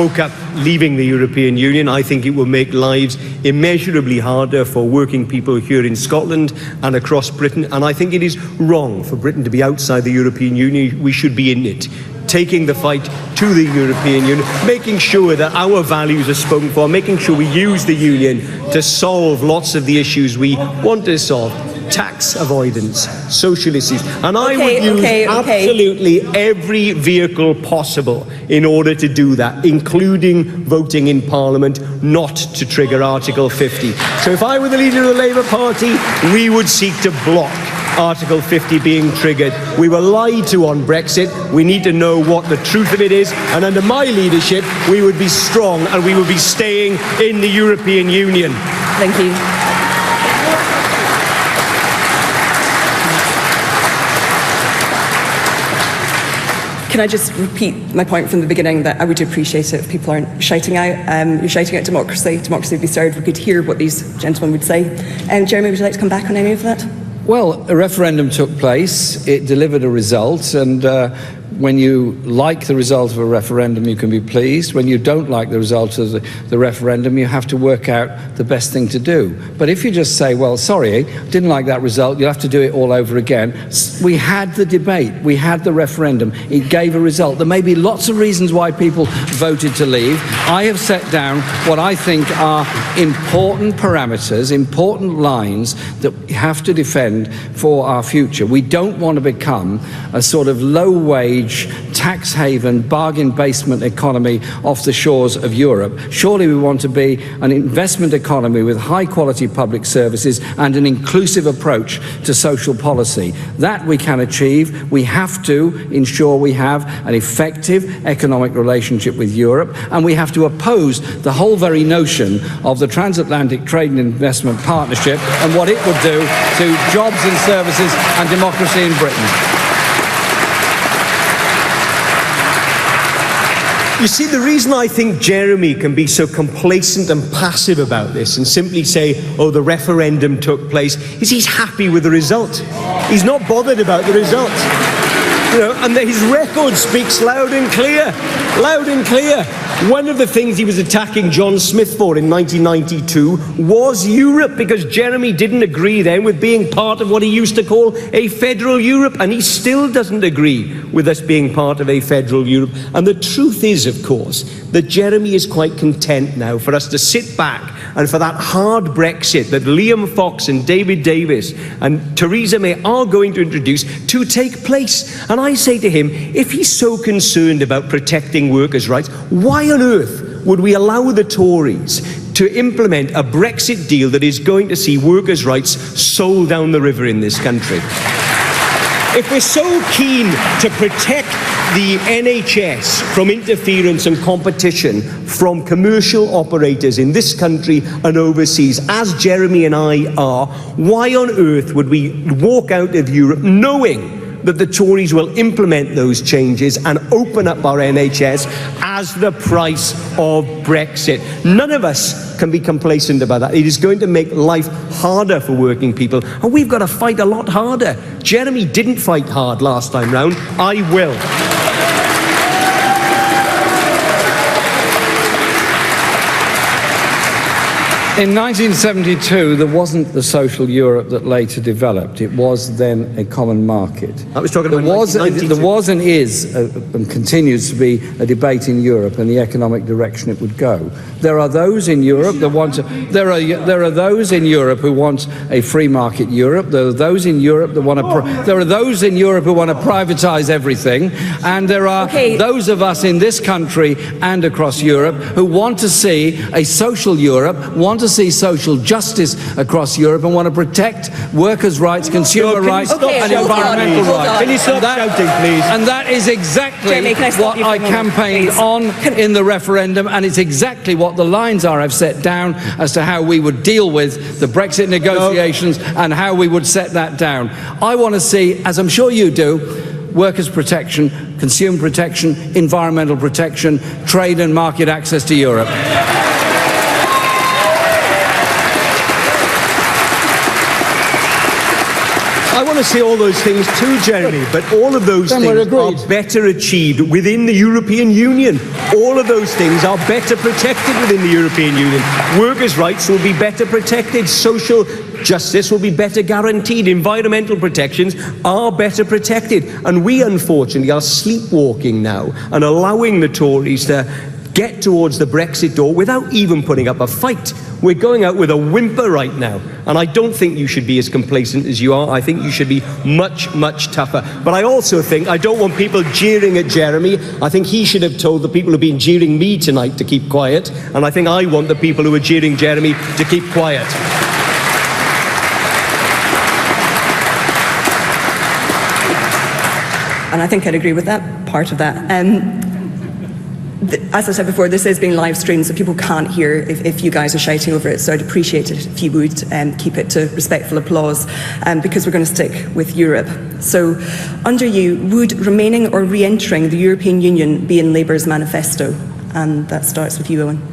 woke up leaving the European Union. I think it will make lives immeasurably harder for working people here in Scotland and across Britain. And I think it is wrong for Britain to be outside the European Union. We should be in it, taking the fight to the European Union, making sure that our values are spoken for, making sure we use the Union to solve lots of the issues we want to solve. Tax avoidance, social issues. And I would use absolutely every vehicle possible in order to do that, including voting in Parliament not to trigger Article 50. So if I were the leader of the Labour Party, we would seek to block Article 50 being triggered. We were lied to on Brexit. We need to know what the truth of it is. And under my leadership, we would be strong and we would be staying in the European Union. Thank you. Can I just repeat my point from the beginning that I would appreciate it if people aren't shouting out. You're shouting out democracy. Democracy would be served. We could hear what these gentlemen would say. Jeremy, would you like to come back on any of that? Well, a referendum took place. It delivered a result, and when you like the result of a referendum, you can be pleased. When you don't like the result of the referendum, you have to work out the best thing to do. But if you just say, well, sorry, didn't like that result, you'll have to do it all over again. We had the debate. We had the referendum. It gave a result. There may be lots of reasons why people voted to leave. I have set down what I think are important parameters, important lines that we have to defend for our future. We don't want to become a sort of low-wage, tax haven, bargain basement economy off the shores of Europe. Surely we want to be an investment economy with high-quality public services and an inclusive approach to social policy. That we can achieve. We have to ensure we have an effective economic relationship with Europe, and we have to oppose the whole very notion of the transatlantic trade and investment partnership and what it would do to jobs and services and democracy in Britain. You see, the reason I think Jeremy can be so complacent and passive about this and simply say, oh, the referendum took place, is he's happy with the result. He's not bothered about the result. And his record speaks loud and clear. Loud and clear. One of the things he was attacking John Smith for in 1992 was Europe, because Jeremy didn't agree then with being part of what he used to call a federal Europe, and he still doesn't agree with us being part of a federal Europe. And the truth is, of course, that Jeremy is quite content now for us to sit back and for that hard Brexit that Liam Fox and David Davis and Theresa May are going to introduce to take place. And I say to him, if he's so concerned about protecting workers' rights, why on earth would we allow the Tories to implement a Brexit deal that is going to see workers' rights sold down the river in this country? If we're so keen to protect the NHS from interference and competition from commercial operators in this country and overseas, as Jeremy and I are, why on earth would we walk out of Europe knowing that the Tories will implement those changes and open up our NHS as the price of Brexit? None of us can be complacent about that. It is going to make life harder for working people, and we've got to fight a lot harder. Jeremy didn't fight hard last time round. I will. In 1972, there wasn't the social Europe that later developed. It was then a common market. I was talking about there was and is and continues to be a debate in Europe and the economic direction it would go. There are those in Europe that want to. There are those in Europe who want a free market Europe. There are those in Europe that want to. There are those in Europe who want to privatise everything, and there are those of us in this country and across Europe who want to see a social Europe, want to see social justice across Europe, and want to protect workers' rights, consumer rights, and environmental rights. Can you stop shouting, please? And that is exactly Jeremy, what I campaigned on in the referendum, and it's exactly what the lines are I've set down as to how we would deal with the Brexit negotiations and how we would set that down. I want to see, as I'm sure you do, workers' protection, consumer protection, environmental protection, trade and market access to Europe. I want to see all those things too, Jeremy, but all of those things are better achieved within the European Union. All of those things are better protected within the European Union. Workers' rights will be better protected. Social justice will be better guaranteed. Environmental protections are better protected. And we, unfortunately, are sleepwalking now and allowing the Tories to get towards the Brexit door without even putting up a fight. We're going out with a whimper right now, and I don't think you should be as complacent as you are. I think you should be much, much tougher. But I also think I don't want people jeering at Jeremy. I think he should have told the people who've been jeering me tonight to keep quiet, and I think I want the people who are jeering Jeremy to keep quiet. And I think I'd agree with that, part of that. As I said before, this is being live streamed, so people can't hear if you guys are shouting over it. So I'd appreciate it if you would keep it to respectful applause, because we're going to stick with Europe. So under you, would remaining or re-entering the European Union be in Labour's manifesto? And that starts with you, Owen.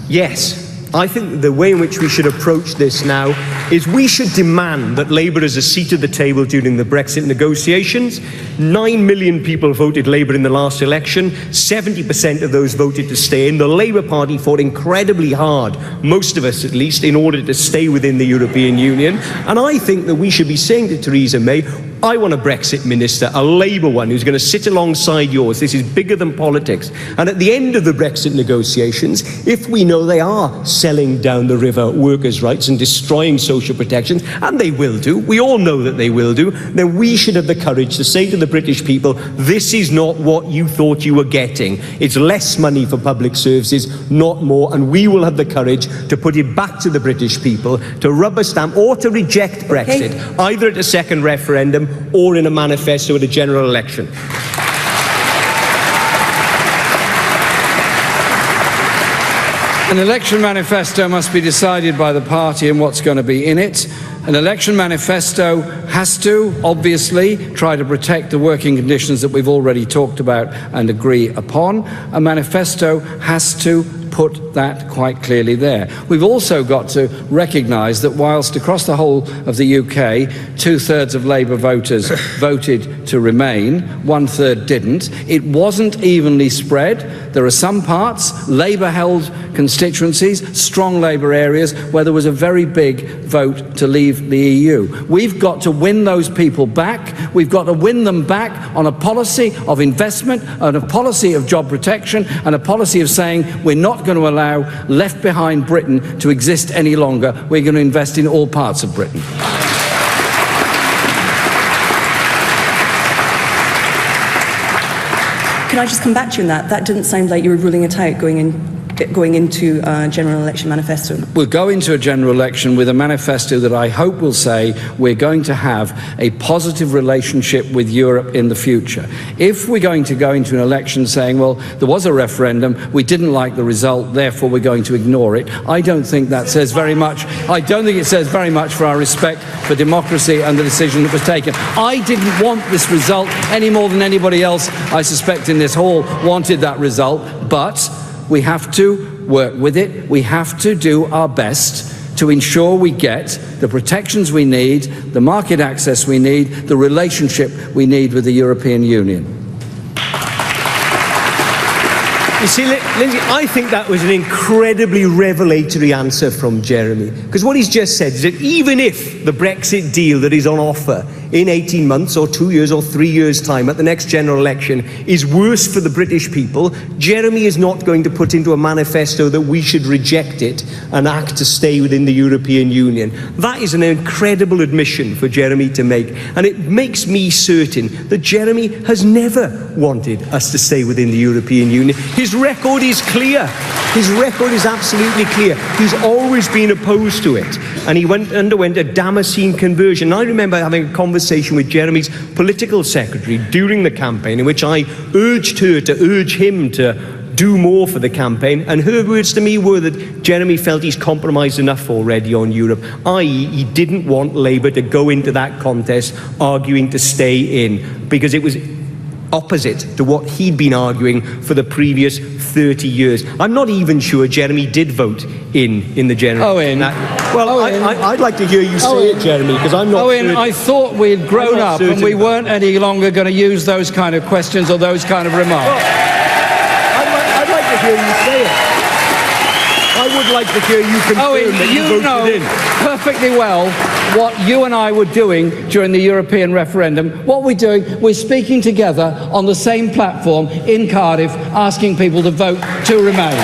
Yes. I think the way in which we should approach this now is we should demand that Labour has a seat at the table during the Brexit negotiations. 9 million people voted Labour in the last election. 70% of those voted to stay in. The Labour Party fought incredibly hard, most of us at least, in order to stay within the European Union. And I think that we should be saying to Theresa May, I want a Brexit minister, a Labour one, who's going to sit alongside yours. This is bigger than politics. And at the end of the Brexit negotiations, if we know they are selling down the river workers' rights and destroying social protections, and they will do, we all know that they will do, then we should have the courage to say to the British people, this is not what you thought you were getting. It's less money for public services, not more, and we will have the courage to put it back to the British people, to rubber stamp or to reject Brexit, either at a second referendum or in a manifesto at a general election. An election manifesto must be decided by the party and what's going to be in it. An election manifesto has to, obviously, try to protect the working conditions that we've already talked about and agree upon. A manifesto has to put that quite clearly there. We've also got to recognise that whilst across the whole of the UK, 2/3 of Labour voters voted to remain, 1/3 didn't, it wasn't evenly spread. There are some parts, Labour-held constituencies, strong Labour areas, where there was a very big vote to leave the EU. We've got to win those people back. We've got to win them back on a policy of investment, and a policy of job protection, and a policy of saying we're not going to allow left-behind Britain to exist any longer. We're going to invest in all parts of Britain. Can I just come back to you on that? That didn't sound like you were ruling it out going into a general election manifesto. We'll go into a general election with a manifesto that I hope will say we're going to have a positive relationship with Europe in the future. If we're going to go into an election saying, well, there was a referendum, we didn't like the result, therefore we're going to ignore it, I don't think that says very much. I don't think it says very much for our respect for democracy and the decision that was taken. I didn't want this result any more than anybody else, I suspect, in this hall wanted that result, but we have to work with it. We have to do our best to ensure we get the protections we need, the market access we need, the relationship we need with the European Union. You see, Lindsay, I think that was an incredibly revelatory answer from Jeremy. Because what he's just said is that even if the Brexit deal that is on offer in 18 months or 2 years or 3 years' time at the next general election is worse for the British people, Jeremy is not going to put into a manifesto that we should reject it and act to stay within the European Union. That is an incredible admission for Jeremy to make. And it makes me certain that Jeremy has never wanted us to stay within the European Union. His record is clear. His record is absolutely clear. He's always been opposed to it. And he underwent a Damascene conversion. I remember having a conversation with Jeremy's political secretary during the campaign in which I urged her to urge him to do more for the campaign, and her words to me were that Jeremy felt he's compromised enough already on Europe, i.e. he didn't want Labour to go into that contest arguing to stay in, because it was opposite to what he'd been arguing for the previous 30 years. I'm not even sure Jeremy did vote in the general. Owen. Owen. I'd like to hear you say it, Jeremy, because I'm not Owen, certain. I thought we'd grown up and we weren't any longer going to use those kind of questions or those kind of remarks. Well, I'd like to hear you say it. I would like to hear you confirm Owen, that you you voted know in. perfectly well what you and I were doing during the European referendum. What we're doing, we're speaking together on the same platform in Cardiff, asking people to vote to remain.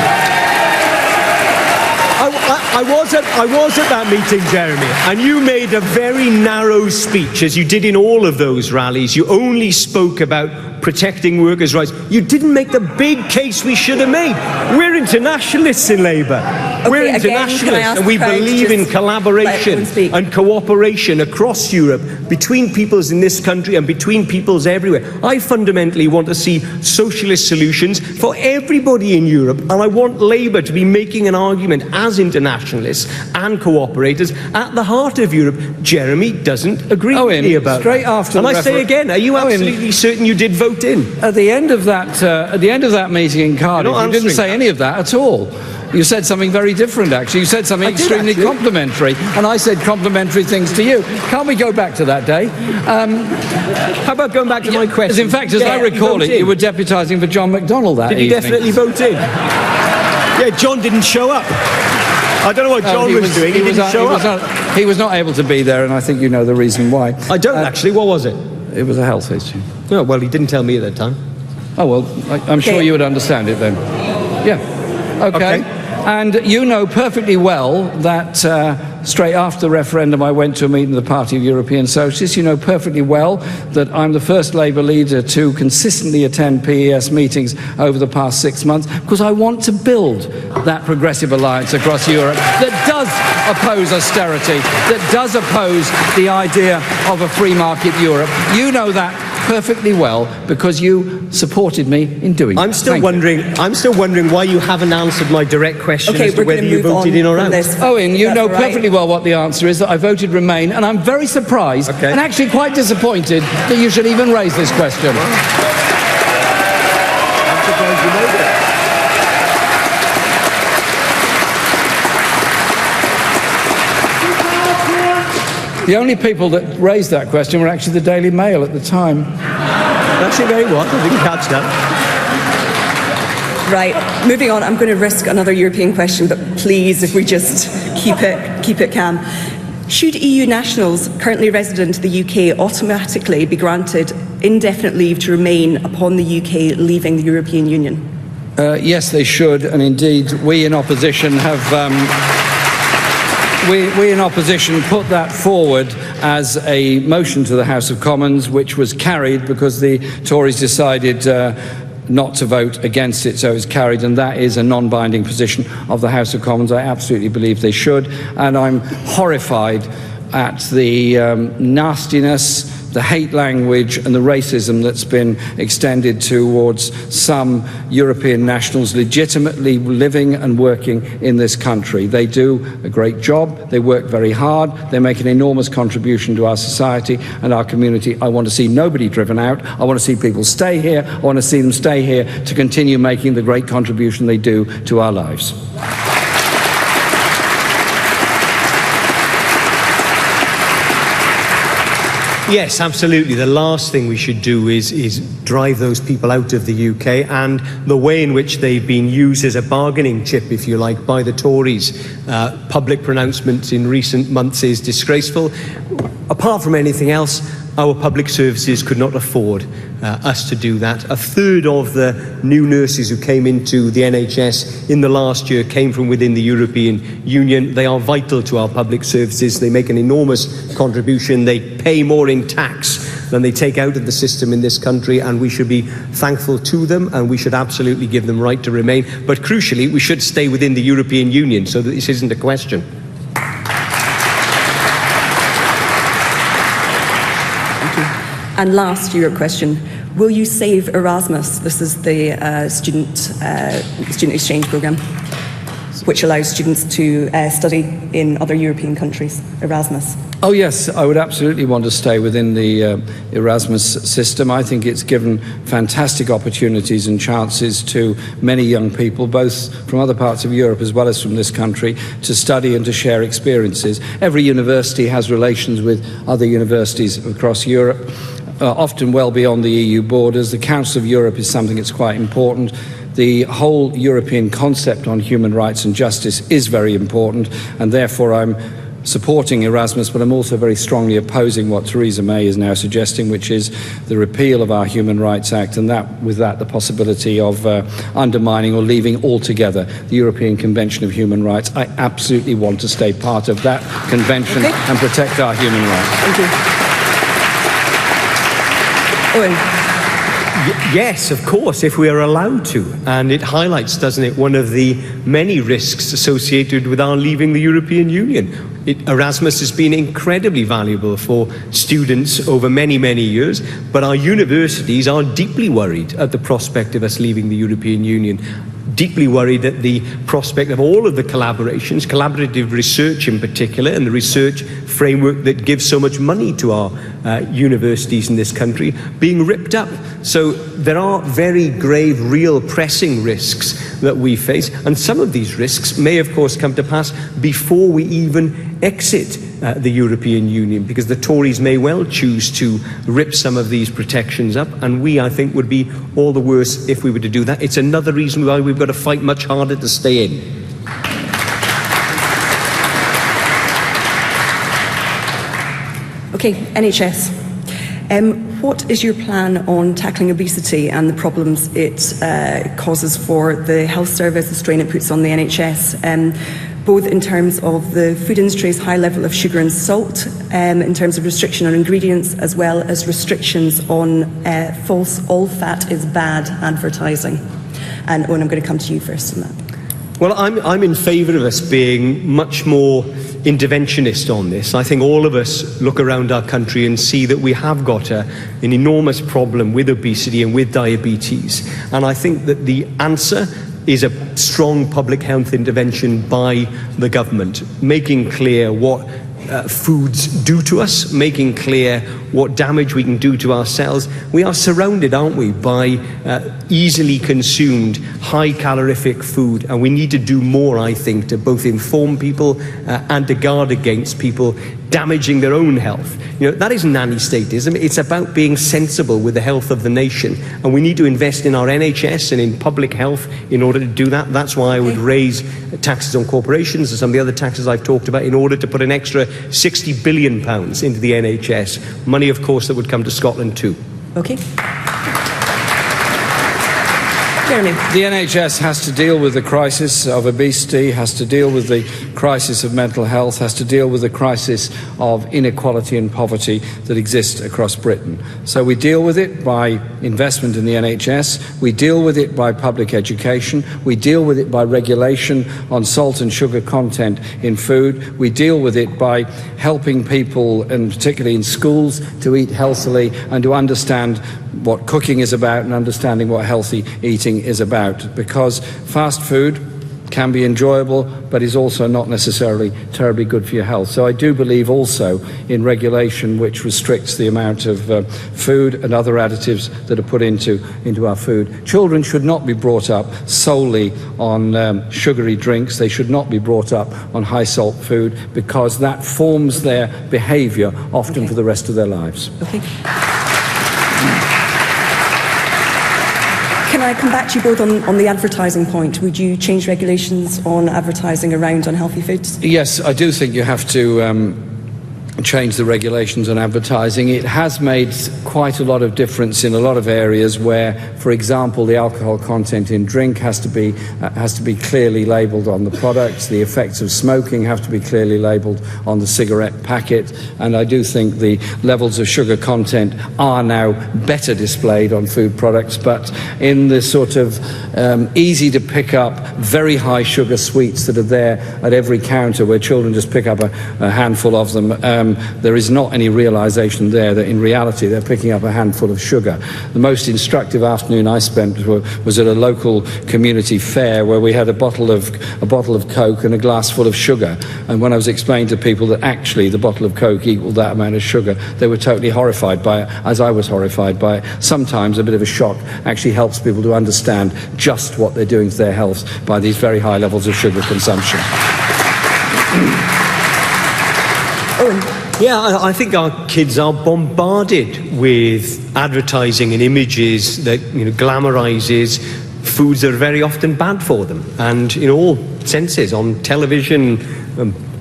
I was at that meeting, Jeremy, and you made a very narrow speech, as you did in all of those rallies. You only spoke about protecting workers' rights. You didn't make the big case we should have made. We're internationalists in Labour. We're internationalists, and we believe in collaboration and cooperation across Europe between peoples in this country and between peoples everywhere. I fundamentally want to see socialist solutions for everybody in Europe, and I want Labour to be making an argument as internationalists and cooperators at the heart of Europe. Jeremy doesn't agree with me about straight that. after and the I say again, are you absolutely certain you did vote in? At the end of that meeting in Cardiff, you didn't say any of that at all. You said something very different, actually. You said something extremely complimentary, and I said complimentary things to you. Can't we go back to that day? How about going back to my question? In fact, as I recall it, you were deputising for John McDonnell that evening. Did you definitely vote in? Yeah, John didn't show up. I don't know what John was doing. He didn't show up. He was not able to be there, and I think you know the reason why. I don't actually. What was it? It was a health issue. Oh, well, he didn't tell me at that time. Oh, well, I'm sure you would understand it then. Yeah. Okay. And you know perfectly well that straight after the referendum I went to a meeting of the Party of European Socialists. You know perfectly well that I'm the first Labour leader to consistently attend PES meetings over the past 6 months, because I want to build that progressive alliance across Europe that does oppose austerity, that does oppose the idea of a free market Europe. You know that perfectly well because you supported me in doing I'm still wondering why you haven't answered my direct question as to whether you voted in or out. Owen, you know perfectly well what the answer is, that I voted Remain, and I'm very surprised and actually quite disappointed that you should even raise this question. I'm surprised you know that. The only people that raised that question were actually the Daily Mail at the time. Actually, very what? I didn't catch that. Right, moving on, I'm going to risk another European question, but please, if we just keep it calm. Should EU nationals currently resident in the UK automatically be granted indefinite leave to remain upon the UK leaving the European Union? Yes, they should, and indeed, we in opposition have... We in opposition put that forward as a motion to the House of Commons, which was carried because the Tories decided not to vote against it, so it's carried, and that is a non-binding position of the House of Commons. I absolutely believe they should, and I'm horrified at the nastiness, the hate language and the racism that's been extended towards some European nationals legitimately living and working in this country. They do a great job, they work very hard, they make an enormous contribution to our society and our community. I want to see nobody driven out, I want to see people stay here, I want to see them stay here to continue making the great contribution they do to our lives. Yes, absolutely. The last thing we should do is drive those people out of the UK, and the way in which they've been used as a bargaining chip, if you like, by the Tories. Public pronouncements in recent months is disgraceful. Apart from anything else, our public services could not afford us to do that. A third of the new nurses who came into the NHS in the last year came from within the European Union. They are vital to our public services. They make an enormous contribution. They pay more in tax than they take out of the system in this country, and we should be thankful to them, and we should absolutely give them right to remain. But crucially, we should stay within the European Union so that this isn't a question. And last Europe question, will you save Erasmus? This is the student exchange programme, which allows students to study in other European countries, Erasmus. Oh yes, I would absolutely want to stay within the Erasmus system. I think it's given fantastic opportunities and chances to many young people, both from other parts of Europe as well as from this country, to study and to share experiences. Every university has relations with other universities across Europe, often well beyond the EU borders. The Council of Europe is something that's quite important. The whole European concept on human rights and justice is very important, and therefore I'm supporting Erasmus, but I'm also very strongly opposing what Theresa May is now suggesting, which is the repeal of our Human Rights Act, and with that the possibility of undermining or leaving altogether the European Convention of Human Rights. I absolutely want to stay part of that convention and protect our human rights. Thank you. Owen. Yes, of course, if we are allowed to. And it highlights, doesn't it, one of the many risks associated with our leaving the European Union. Erasmus has been incredibly valuable for students over many, many years, but our universities are deeply worried at the prospect of us leaving the European Union. Deeply worried at the prospect of all of the collaborations, collaborative research in particular, and the research framework that gives so much money to our universities in this country, being ripped up. So there are very grave, real, pressing risks that we face, and some of these risks may, of course, come to pass before we even exit the European Union, because the Tories may well choose to rip some of these protections up, and we, I think, would be all the worse if we were to do that. It's another reason why we've got to fight much harder to stay in. Okay, NHS. What is your plan on tackling obesity and the problems it causes for the health service, the strain it puts on the NHS, both in terms of the food industry's high level of sugar and salt, in terms of restriction on ingredients, as well as restrictions on false all fat is bad advertising? And Owen, I'm going to come to you first on that. Well, I'm in favour of us being much more interventionist on this. I think all of us look around our country and see that we have got an enormous problem with obesity and with diabetes. And I think that the answer is a strong public health intervention by the government, making clear what foods do to us, making clear what damage we can do to our cells. We are surrounded, aren't we, by easily consumed, high calorific food, and we need to do more, I think, to both inform people and to guard against people damaging their own health. That isn't nanny statism. It's about being sensible with the health of the nation, and we need to invest in our NHS and in public health in order to do that. That's why I would raise taxes on corporations and some of the other taxes I've talked about in order to put an extra £60 billion into the NHS. Money, of course, that would come to Scotland too. Okay. Jeremy. The NHS has to deal with the crisis of obesity, has to deal with the crisis of mental health, has to deal with the crisis of inequality and poverty that exists across Britain. So we deal with it by investment in the NHS, we deal with it by public education, we deal with it by regulation on salt and sugar content in food, we deal with it by helping people, and particularly in schools, to eat healthily and to understand what cooking is about and understanding what healthy eating is about, because fast food can be enjoyable but is also not necessarily terribly good for your health. So I do believe also in regulation which restricts the amount of food and other additives that are put into our food. Children should not be brought up solely on sugary drinks. They should not be brought up on high salt food, because that forms their behaviour often for the rest of their lives. Okay. Can I come back to you both on the advertising point? Would you change regulations on advertising around unhealthy foods? Yes, I do think you have to change the regulations on advertising. It has made quite a lot of difference in a lot of areas where, for example, the alcohol content in drink has to be clearly labelled on the products. The effects of smoking have to be clearly labelled on the cigarette packet. And I do think the levels of sugar content are now better displayed on food products. But in the sort of easy to pick up, very high sugar sweets that are there at every counter where children just pick up a handful of them, there is not any realisation there that in reality they're picking up a handful of sugar. The most instructive afternoon I spent was at a local community fair where we had a bottle of Coke and a glass full of sugar, and when I was explaining to people that actually the bottle of Coke equalled that amount of sugar, they were totally horrified by it, as I was horrified by it. Sometimes a bit of a shock actually helps people to understand just what they're doing to their health by these very high levels of sugar consumption. Owen. Yeah, I think our kids are bombarded with advertising and images that glamorises foods that are very often bad for them, and in all senses, on television,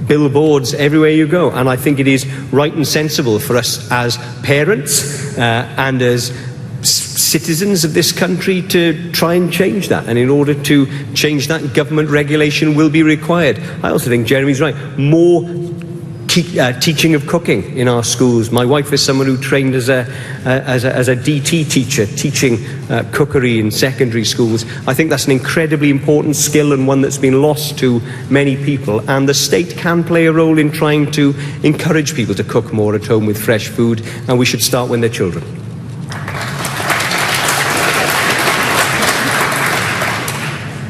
billboards, everywhere you go. And I think it is right and sensible for us as parents and as citizens of this country to try and change that. And in order to change that, government regulation will be required. I also think Jeremy's right. More teaching of cooking in our schools. My wife is someone who trained as a DT teacher, teaching cookery in secondary schools. I think that's an incredibly important skill and one that's been lost to many people. And the state can play a role in trying to encourage people to cook more at home with fresh food, and we should start when they're children.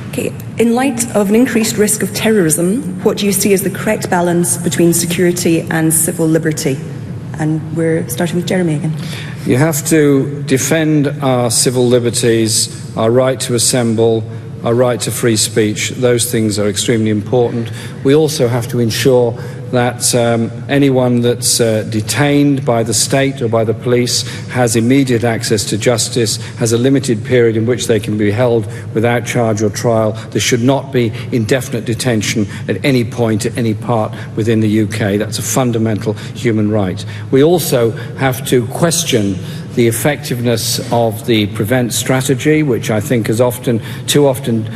Okay. In light of an increased risk of terrorism, what do you see as the correct balance between security and civil liberty? And we're starting with Jeremy again. You have to defend our civil liberties, our right to assemble, our right to free speech. Those things are extremely important. We also have to ensure that anyone that's detained by the state or by the police has immediate access to justice, has a limited period in which they can be held without charge or trial. There should not be indefinite detention at any point, at any part within the UK. That's a fundamental human right. We also have to question the effectiveness of the prevent strategy, which I think has too often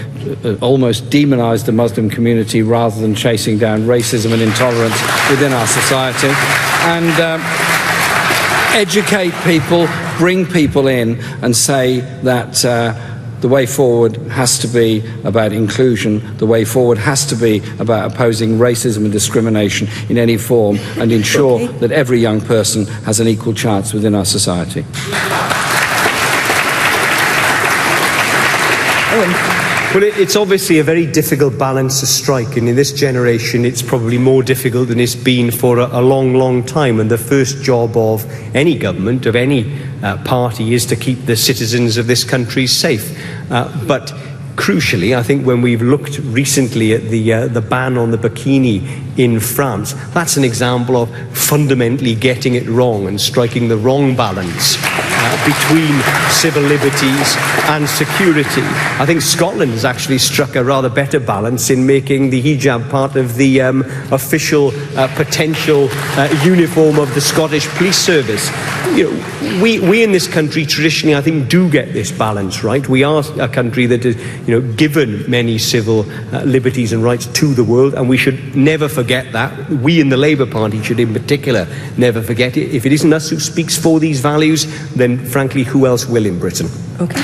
almost demonised the Muslim community rather than chasing down racism and intolerance within our society. And educate people, bring people in and say that the way forward has to be about inclusion. The way forward has to be about opposing racism and discrimination in any form, and ensure that every young person has an equal chance within our society. Owen. Well, it's obviously a very difficult balance to strike, and in this generation it's probably more difficult than it's been for a long, long time. And the first job of any government, of any party, is to keep the citizens of this country safe. But crucially, I think when we've looked recently at the ban on the burkini in France, that's an example of fundamentally getting it wrong and striking the wrong balance between civil liberties and security. I think Scotland has actually struck a rather better balance in making the hijab part of the official potential uniform of the Scottish Police Service. You know, we in this country traditionally, I think, do get this balance right. We are a country that has, given many civil liberties and rights to the world, and we should never forget that. We in the Labour Party should, in particular, never forget it. If it isn't us who speaks for these values, then frankly, who else will in Britain? Okay.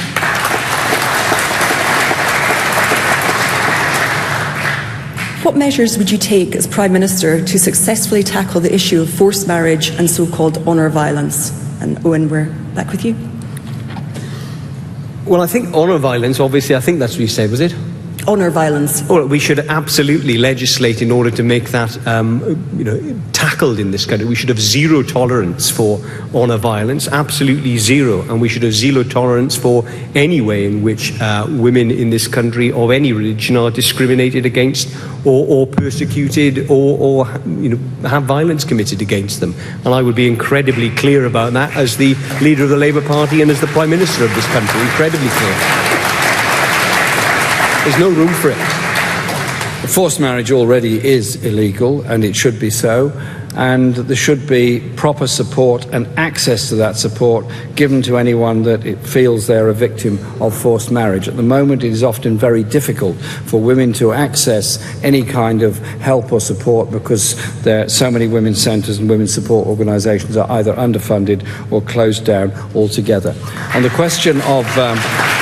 What measures would you take as Prime Minister to successfully tackle the issue of forced marriage and so-called honour violence? And Owen, we're back with you. Well, I think honour violence, obviously, I think that's what you said, was it? Honour violence. Well, we should absolutely legislate in order to make that tackled in this country. We should have zero tolerance for honour violence, absolutely zero, and we should have zero tolerance for any way in which women in this country of any religion are discriminated against or persecuted or have violence committed against them. And I would be incredibly clear about that as the leader of the Labour Party and as the Prime Minister of this country, incredibly clear. There's no room for it. Forced marriage already is illegal, and it should be so. And there should be proper support and access to that support given to anyone that it feels they're a victim of forced marriage. At the moment, it is often very difficult for women to access any kind of help or support because there are so many women's centres and women's support organisations are either underfunded or closed down altogether. On the question of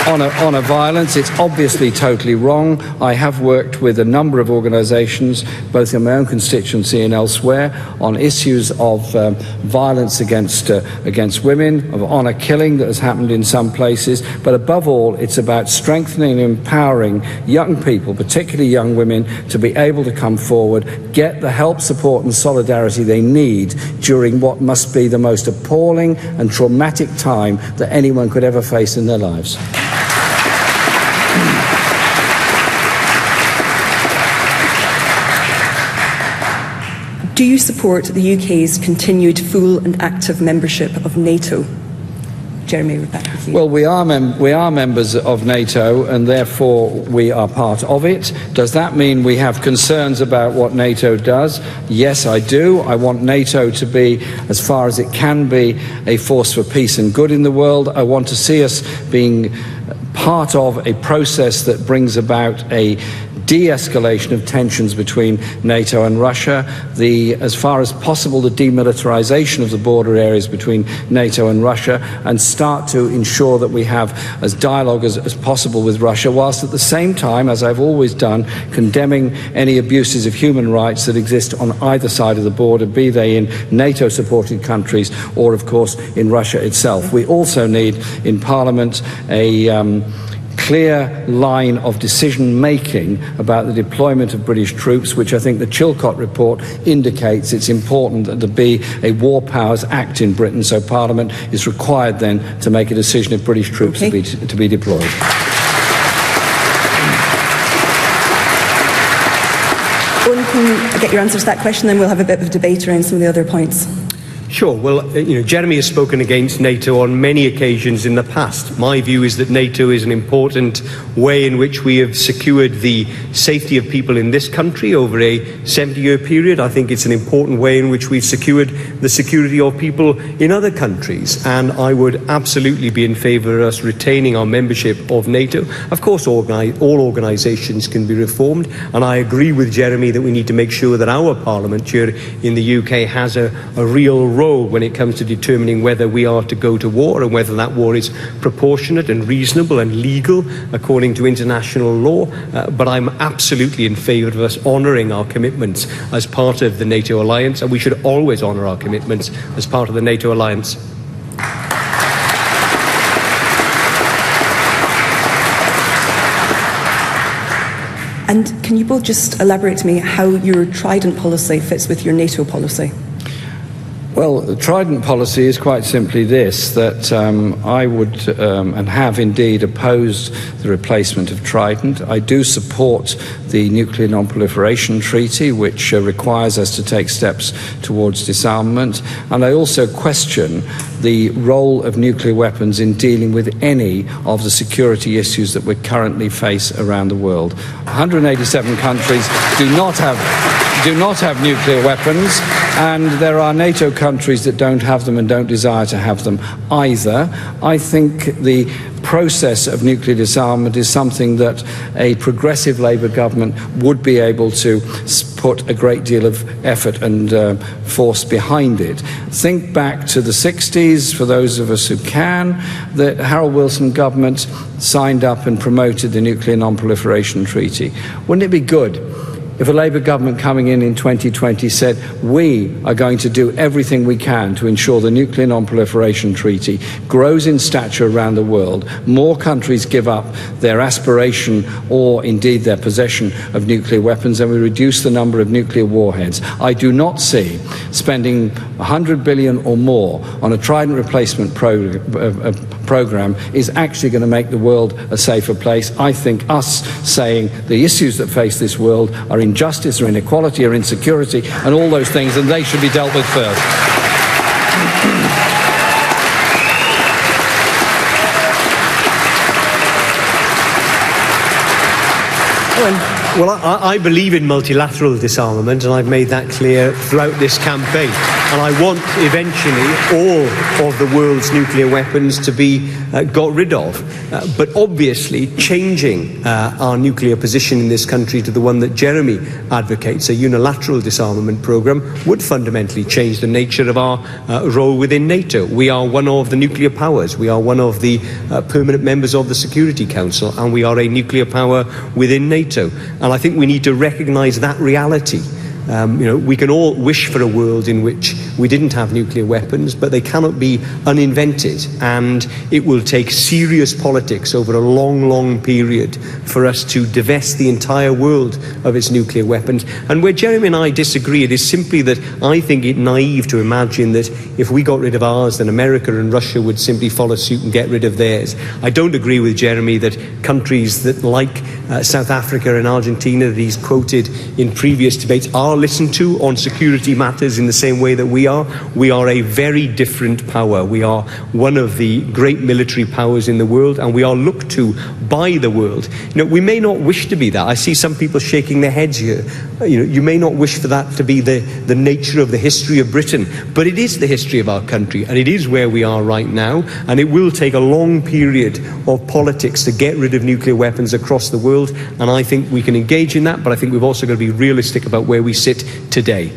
honour violence, it's obviously totally wrong. I have worked with a number of organisations, both in my own constituency and elsewhere, on issues of violence against women, of honour killing that has happened in some places. But above all, it's about strengthening and empowering young people, particularly young women, to be able to come forward, get the help, support and solidarity they need during what must be the most appalling and traumatic time that anyone could ever face in their lives. Do you support the UK's continued full and active membership of NATO? Jeremy, we're back with you. Well, we are members of NATO, and therefore we are part of it. Does that mean we have concerns about what NATO does? Yes, I do. I want NATO to be, as far as it can be, a force for peace and good in the world. I want to see us being part of a process that brings about a de-escalation of tensions between NATO and Russia, as far as possible, the demilitarization of the border areas between NATO and Russia, and start to ensure that we have as dialogue as possible with Russia, whilst at the same time, as I've always done, condemning any abuses of human rights that exist on either side of the border, be they in NATO-supported countries or, of course, in Russia itself. We also need in Parliament a clear line of decision-making about the deployment of British troops, which I think the Chilcot report indicates it's important that there be a War Powers Act in Britain, so Parliament is required then to make a decision if British troops to be deployed. Owen, can I get your answer to that question, then we'll have a bit of debate around some of the other points. Sure. Well, Jeremy has spoken against NATO on many occasions in the past. My view is that NATO is an important way in which we have secured the safety of people in this country over a 70-year period. I think it's an important way in which we've secured the security of people in other countries. And I would absolutely be in favour of us retaining our membership of NATO. Of course, all organisations can be reformed. And I agree with Jeremy that we need to make sure that our Parliament here in the UK has a real role when it comes to determining whether we are to go to war and whether that war is proportionate and reasonable and legal according to international law. But I'm absolutely in favour of us honouring our commitments as part of the NATO alliance, and we should always honour our commitments as part of the NATO alliance. And can you both just elaborate to me how your Trident policy fits with your NATO policy? Well, the Trident policy is quite simply this, that I would and have indeed opposed the replacement of Trident. I do support the Nuclear Non-Proliferation Treaty, which requires us to take steps towards disarmament. And I also question the role of nuclear weapons in dealing with any of the security issues that we currently face around the world. 187 countries do not have nuclear weapons, and there are NATO countries that don't have them and don't desire to have them either. I think the process of nuclear disarmament is something that a progressive Labour government would be able to put a great deal of effort and force behind it. Think back to the 60s, for those of us who can, the Harold Wilson government signed up and promoted the Nuclear Non-Proliferation Treaty. Wouldn't it be good if a Labour government coming in 2020 said, we are going to do everything we can to ensure the Nuclear Non-Proliferation Treaty grows in stature around the world, more countries give up their aspiration or indeed their possession of nuclear weapons, and we reduce the number of nuclear warheads. I do not see spending $100 billion or more on a Trident replacement program is actually going to make the world a safer place. I think us saying the issues that face this world are injustice or inequality or insecurity and all those things, and they should be dealt with first. Owen. Well, I believe in multilateral disarmament, and I've made that clear throughout this campaign. And I want eventually all of the world's nuclear weapons to be got rid of. But obviously, changing our nuclear position in this country to the one that Jeremy advocates, a unilateral disarmament programme, would fundamentally change the nature of our role within NATO. We are one of the nuclear powers. We are one of the permanent members of the Security Council, and we are a nuclear power within NATO. And I think we need to recognise that reality. We can all wish for a world in which we didn't have nuclear weapons, but they cannot be uninvented, and it will take serious politics over a long, long period for us to divest the entire world of its nuclear weapons. And where Jeremy and I disagree, it is simply that I think it naive to imagine that if we got rid of ours, then America and Russia would simply follow suit and get rid of theirs. I don't agree with Jeremy that countries that, like South Africa and Argentina, that he's quoted in previous debates, are listened to on security matters in the same way that we are. We are a very different power. We are one of the great military powers in the world, and we are looked to by the world. We may not wish to be that. I see some people shaking their heads here. You may not wish for that to be the nature of the history of Britain, but it is the history of our country, and it is where we are right now, and it will take a long period of politics to get rid of nuclear weapons across the world, and I think we can engage in that, but I think we've also got to be realistic about where we sit today.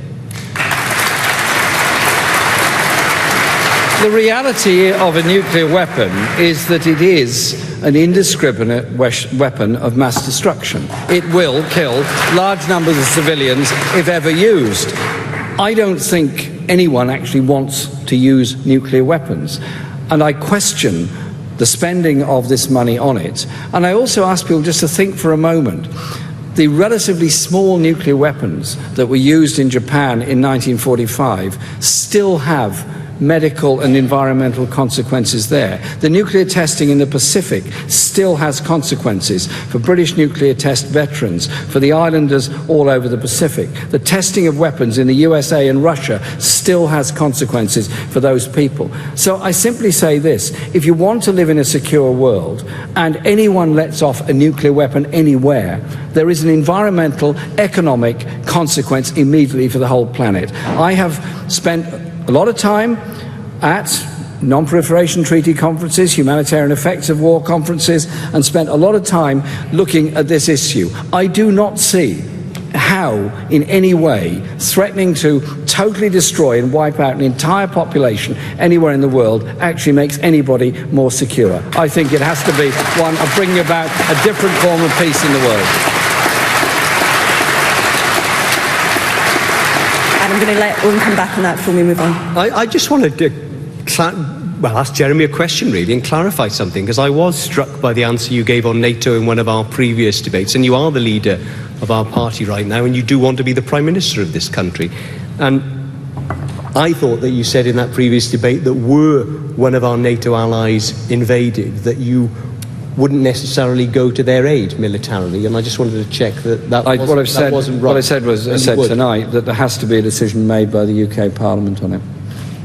The reality of a nuclear weapon is that it is an indiscriminate weapon of mass destruction. It will kill large numbers of civilians if ever used. I don't think anyone actually wants to use nuclear weapons, and I question the spending of this money on it. And I also ask people just to think for a moment. The relatively small nuclear weapons that were used in Japan in 1945 still have medical and environmental consequences there. The nuclear testing in the Pacific still has consequences for British nuclear test veterans, for the islanders all over the Pacific. The testing of weapons in the USA and Russia still has consequences for those people. So I simply say this: if you want to live in a secure world and anyone lets off a nuclear weapon anywhere, there is an environmental, economic consequence immediately for the whole planet. I have spent a lot of time at non-proliferation treaty conferences, humanitarian effects of war conferences, and spent a lot of time looking at this issue. I do not see how, in any way, threatening to totally destroy and wipe out an entire population anywhere in the world actually makes anybody more secure. I think it has to be one of bringing about a different form of peace in the world. And I'm going to let Owen come back on that before we move on. I just want to ask Jeremy a question, really, and clarify something, because I was struck by the answer you gave on NATO in one of our previous debates, and you are the leader of our party right now, and you do want to be the Prime Minister of this country. And I thought that you said in that previous debate that were one of our NATO allies invaded, that you wouldn't necessarily go to their aid militarily, and I just wanted to check that wasn't right. What I said was, I said tonight that there has to be a decision made by the UK Parliament on it.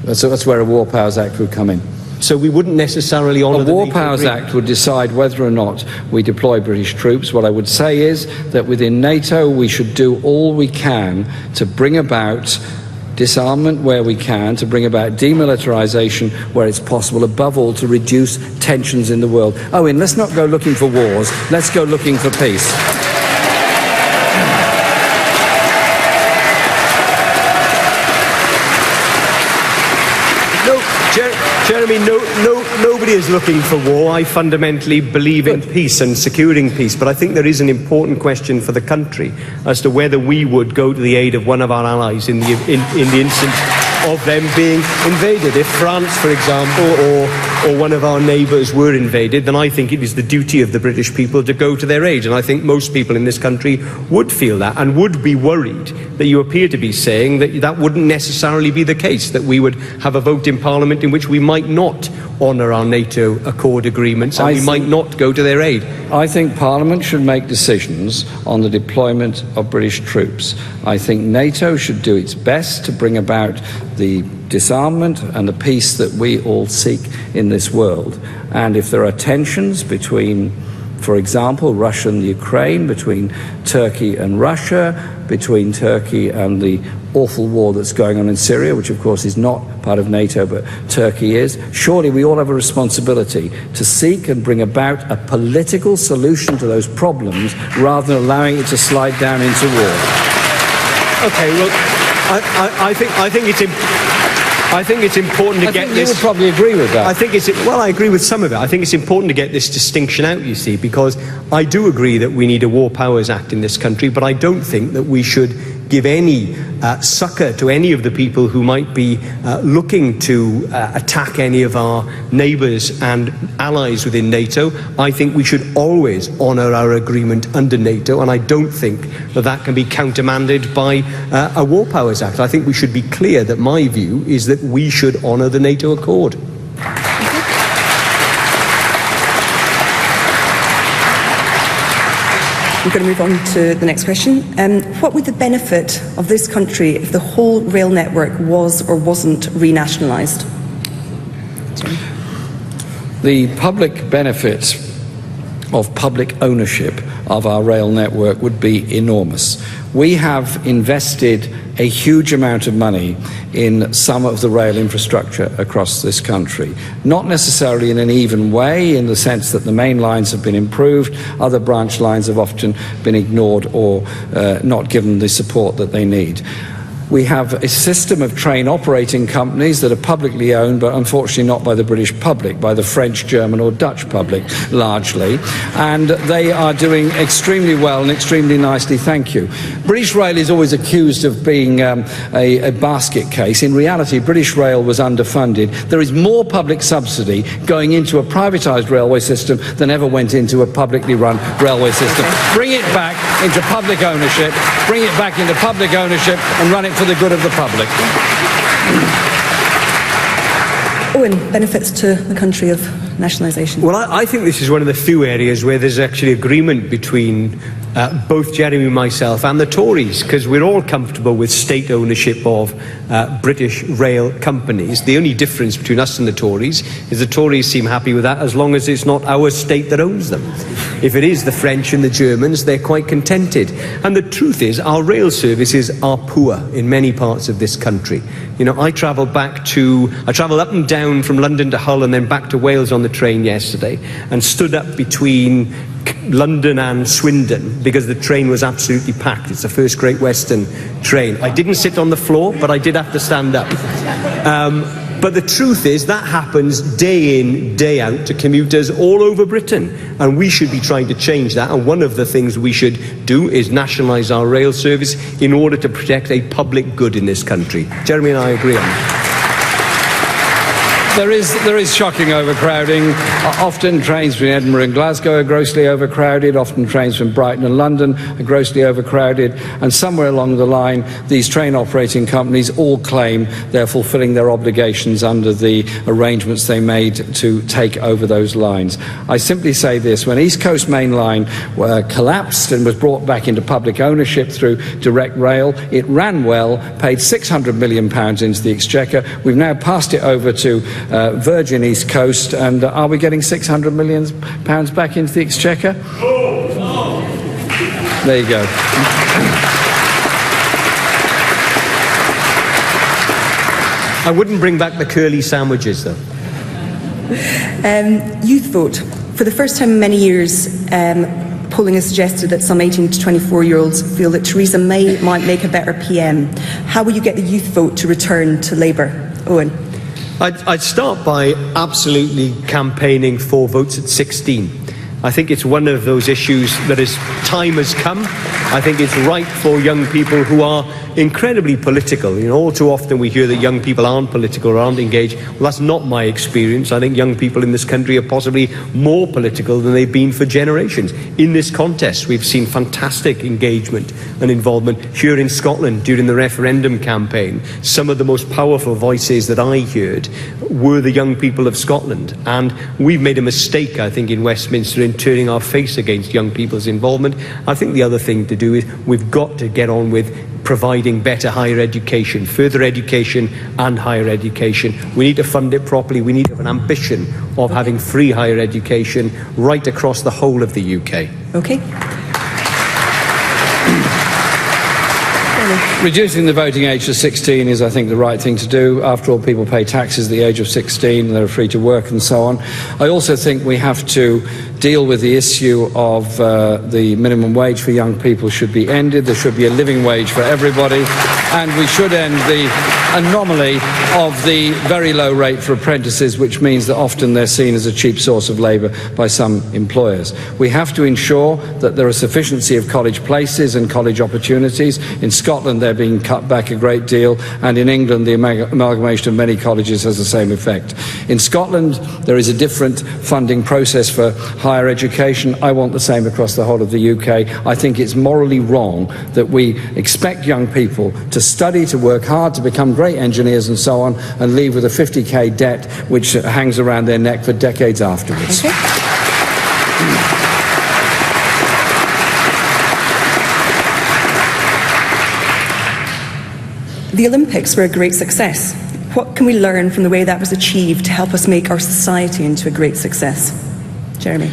That's where a War Powers Act would come in. So we wouldn't necessarily honour the War Powers Act would decide whether or not we deploy British troops. What I would say is that within NATO we should do all we can to bring about disarmament where we can, to bring about demilitarisation where it's possible, above all to reduce tensions in the world. Owen, let's not go looking for wars, let's go looking for peace. Jeremy, nobody is looking for war. I fundamentally believe in peace and securing peace, but I think there is an important question for the country as to whether we would go to the aid of one of our allies in the instance of them being invaded. If France, for example, or one of our neighbours were invaded, then I think it is the duty of the British people to go to their aid. And I think most people in this country would feel that and would be worried that you appear to be saying that that wouldn't necessarily be the case, that we would have a vote in Parliament in which we might not honour our NATO accord agreements and we might not go to their aid. I think Parliament should make decisions on the deployment of British troops. I think NATO should do its best to bring about the disarmament and the peace that we all seek in this world. And if there are tensions between, for example, Russia and the Ukraine, between Turkey and Russia, between Turkey and the awful war that's going on in Syria, which of course is not part of NATO, but Turkey is, surely we all have a responsibility to seek and bring about a political solution to those problems rather than allowing it to slide down into war. Okay, well, I think it's important to get this. You would probably agree with that. I agree with some of it. I think it's important to get this distinction out, you see, because I do agree that we need a War Powers Act in this country, but I don't think that we should give any succour to any of the people who might be looking to attack any of our neighbours and allies within NATO. I think we should always honour our agreement under NATO, and I don't think that that can be countermanded by a War Powers Act. I think we should be clear that my view is that we should honour the NATO Accord. We're going to move on to the next question. What would the benefit of this country if the whole rail network was or wasn't renationalised? The public benefit of public ownership of our rail network would be enormous. We have invested a huge amount of money in some of the rail infrastructure across this country. Not necessarily in an even way, in the sense that the main lines have been improved, other branch lines have often been ignored or not given the support that they need. We have a system of train operating companies that are publicly owned, but unfortunately not by the British public, by the French, German or Dutch public, largely. And they are doing extremely well and extremely nicely, thank you. British Rail is always accused of being a basket case. In reality, British Rail was underfunded. There is more public subsidy going into a privatised railway system than ever went into a publicly run railway system. Bring it back into public ownership, and run it for the good of the public. Owen, benefits to the country of nationalisation? Well, I think this is one of the few areas where there's actually agreement between both Jeremy, myself and the Tories, because we're all comfortable with state ownership of British rail companies. The only difference between us and the Tories is the Tories seem happy with that as long as it's not our state that owns them. If it is the French and the Germans, they're quite contented. And the truth is, our rail services are poor in many parts of this country. You know, I travelled up and down from London to Hull and then back to Wales on the train yesterday and stood up between London and Swindon because the train was absolutely packed. It's the first Great Western train. I didn't sit on the floor, but I did have to stand up. But the truth is that happens day in, day out to commuters all over Britain. And we should be trying to change that. And one of the things we should do is nationalise our rail service in order to protect a public good in this country. Jeremy and I agree on that. There is shocking overcrowding. Often trains between Edinburgh and Glasgow are grossly overcrowded. Often trains from Brighton and London are grossly overcrowded. And somewhere along the line, these train operating companies all claim they're fulfilling their obligations under the arrangements they made to take over those lines. I simply say this: when East Coast Main Line collapsed and was brought back into public ownership through Direct Rail, it ran well, paid £600 million into the Exchequer. We've now passed it over to Virgin East Coast, and are we getting £600 million back into the Exchequer? There you go. I wouldn't bring back the curly sandwiches, though. Youth vote. For the first time in many years, polling has suggested that some 18 to 24-year-olds feel that Theresa May might make a better PM. How will you get the youth vote to return to Labour? Owen. I'd start by absolutely campaigning for votes at 16. I think it's one of those issues that as time has come, I think it's right for young people who are incredibly political. You know, all too often we hear that young people aren't political or aren't engaged. Well, that's not my experience. I think young people in this country are possibly more political than they've been for generations. In this contest, we've seen fantastic engagement and involvement here in Scotland during the referendum campaign. Some of the most powerful voices that I heard were the young people of Scotland. And we've made a mistake, I think, in Westminster in turning our face against young people's involvement. I think the other thing to do is we've got to get on with providing better higher education, further education and higher education. We need to fund it properly. We need to have an ambition of having free higher education right across the whole of the UK. Okay. Reducing the voting age to 16 is, I think, the right thing to do. After all, people pay taxes at the age of 16, and they're free to work and so on. I also think we have to deal with the issue of the minimum wage for young people should be ended. There should be a living wage for everybody, and we should end the anomaly of the very low rate for apprentices, which means that often they're seen as a cheap source of labour by some employers. We have to ensure that there are sufficiency of college places and college opportunities. In Scotland, they're being cut back a great deal, and in England, the amalgamation of many colleges has the same effect. In Scotland, there is a different funding process for higher education. I want the same across the whole of the UK. I think it's morally wrong that we expect young people to study, to work hard, to become great engineers and so on, and leave with a 50k debt which hangs around their neck for decades afterwards. Okay. The Olympics were a great success. What can we learn from the way that was achieved to help us make our society into a great success? Jeremy.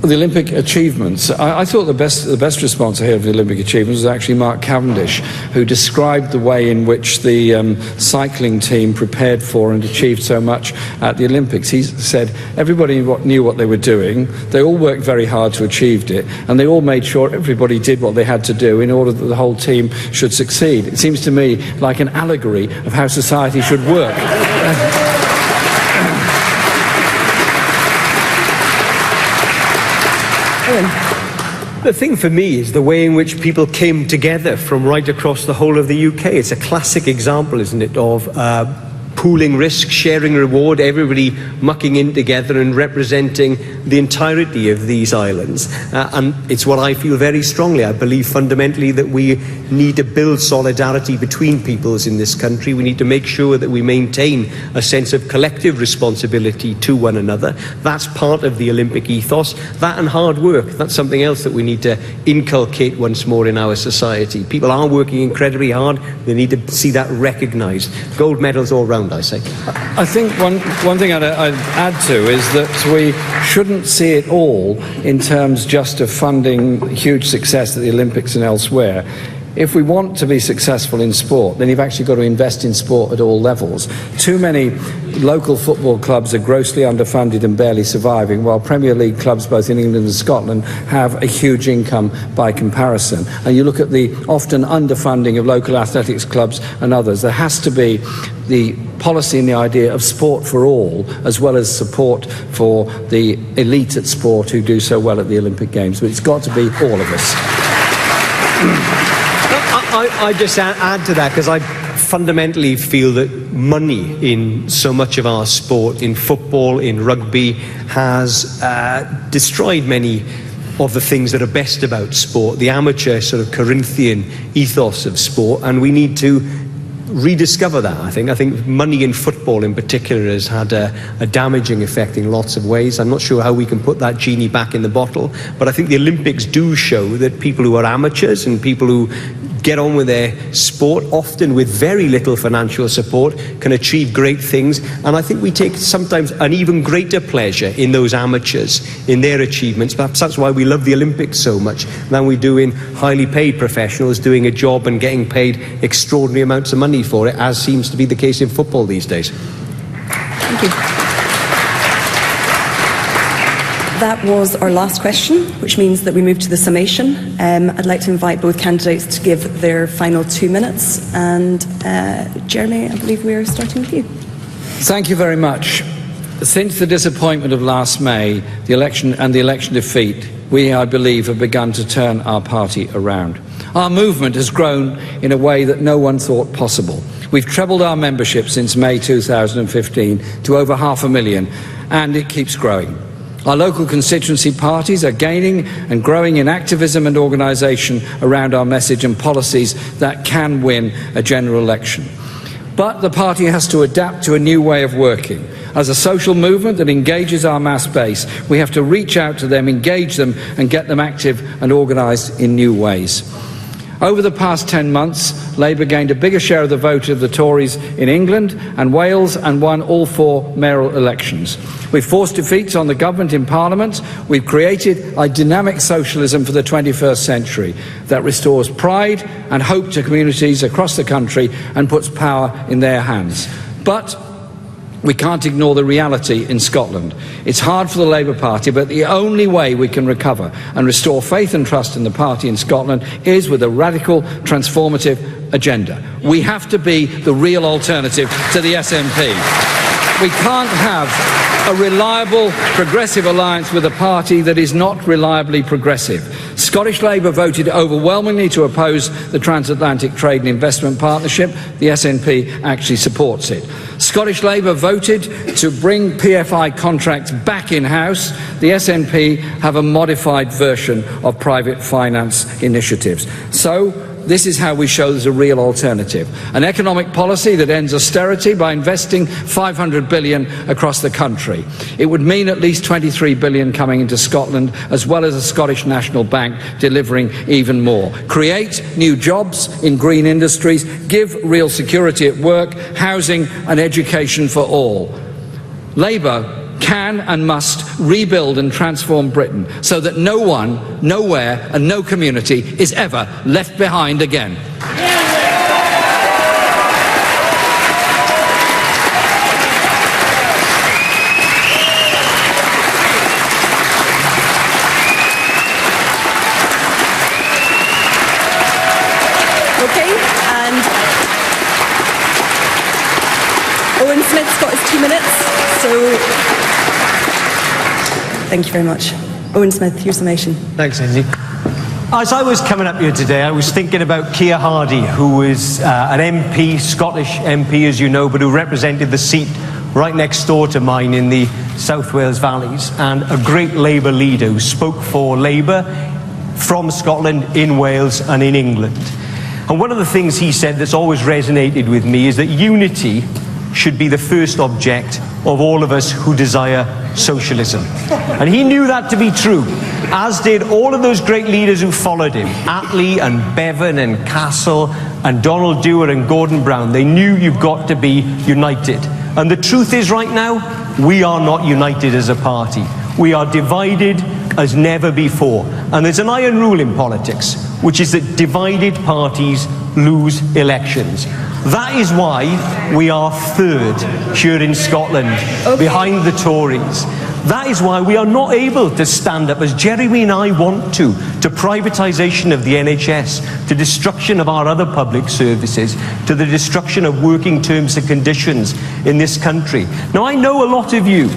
The Olympic achievements. I thought the best response I heard of the Olympic achievements was actually Mark Cavendish, who described the way in which the cycling team prepared for and achieved so much at the Olympics. He said everybody knew what they were doing, they all worked very hard to achieve it, and they all made sure everybody did what they had to do in order that the whole team should succeed. It seems to me like an allegory of how society should work. The thing for me is the way in which people came together from right across the whole of the UK. It's a classic example, isn't it, of pooling risk, sharing reward, everybody mucking in together and representing the entirety of these islands. And it's what I feel very strongly. I believe fundamentally that we need to build solidarity between peoples in this country. We need to make sure that we maintain a sense of collective responsibility to one another. That's part of the Olympic ethos. That and hard work, that's something else that we need to inculcate once more in our society. People are working incredibly hard. They need to see that recognised. Gold medals all round, I say. I think one thing I'd add to is that we shouldn't see it all in terms just of funding huge success at the Olympics and elsewhere. If we want to be successful in sport, then you've actually got to invest in sport at all levels. Too many local football clubs are grossly underfunded and barely surviving, while Premier League clubs both in England and Scotland have a huge income by comparison. And you look at the often underfunding of local athletics clubs and others. There has to be the policy and the idea of sport for all, as well as support for the elite at sport who do so well at the Olympic Games. But it's got to be all of us. I just add to that, because I fundamentally feel that money in so much of our sport, in football, in rugby, has destroyed many of the things that are best about sport, the amateur sort of Corinthian ethos of sport, and we need to rediscover that. I think money in football in particular has had a damaging effect in lots of ways. I'm not sure how we can put that genie back in the bottle, but I think the Olympics do show that people who are amateurs and people who get on with their sport, often with very little financial support, can achieve great things. And I think we take sometimes an even greater pleasure in those amateurs, in their achievements. Perhaps that's why we love the Olympics so much than we do in highly paid professionals doing a job and getting paid extraordinary amounts of money for it, as seems to be the case in football these days. Thank you. That was our last question, which means that we move to the summation. I'd like to invite both candidates to give their final 2 minutes. And Jeremy, I believe we are starting with you. Thank you very much. Since the disappointment of last May, the election defeat, we, I believe, have begun to turn our party around. Our movement has grown in a way that no one thought possible. We've trebled our membership since May 2015 to over 500,000, and it keeps growing. Our local constituency parties are gaining and growing in activism and organisation around our message and policies that can win a general election. But the party has to adapt to a new way of working. As a social movement that engages our mass base, we have to reach out to them, engage them and get them active and organised in new ways. Over the past 10 months, Labour gained a bigger share of the vote of the Tories in England and Wales and won all 4 mayoral elections. We've forced defeats on the government in Parliament. We've created a dynamic socialism for the 21st century that restores pride and hope to communities across the country and puts power in their hands. But we can't ignore the reality in Scotland. It's hard for the Labour Party, but the only way we can recover and restore faith and trust in the party in Scotland is with a radical, transformative agenda. We have to be the real alternative to the SNP. We can't have a reliable, progressive alliance with a party that is not reliably progressive. Scottish Labour voted overwhelmingly to oppose the Transatlantic Trade and Investment Partnership. The SNP actually supports it. Scottish Labour voted to bring PFI contracts back in-house. The SNP have a modified version of private finance initiatives. So this is how we show there's a real alternative. An economic policy that ends austerity by investing $500 billion across the country. It would mean at least $23 billion coming into Scotland, as well as a Scottish National Bank delivering even more. Create new jobs in green industries, give real security at work, housing and education for all. Labour can and must rebuild and transform Britain so that no one, nowhere and no community is ever left behind again. Okay, and Owen Smith's got his 2 minutes, so thank you very much. Owen Smith, your summation. Thanks, Lindsay. As I was coming up here today, I was thinking about Keir Hardie, who is an MP, Scottish MP, as you know, but who represented the seat right next door to mine in the South Wales Valleys, and a great Labour leader who spoke for Labour from Scotland, in Wales and in England. And one of the things he said that's always resonated with me is that unity should be the first object of all of us who desire socialism. And he knew that to be true, as did all of those great leaders who followed him, Attlee and Bevan and Castle and Donald Dewar and Gordon Brown. They knew you've got to be united. And the truth is, right now, we are not united as a party. We are divided as never before. And there's an iron rule in politics, which is that divided parties lose elections. That is why we are third here in Scotland, behind the Tories. That is why we are not able to stand up, as Jeremy and I want to privatisation of the NHS, to destruction of our other public services, to the destruction of working terms and conditions in this country. Now, I know a lot of you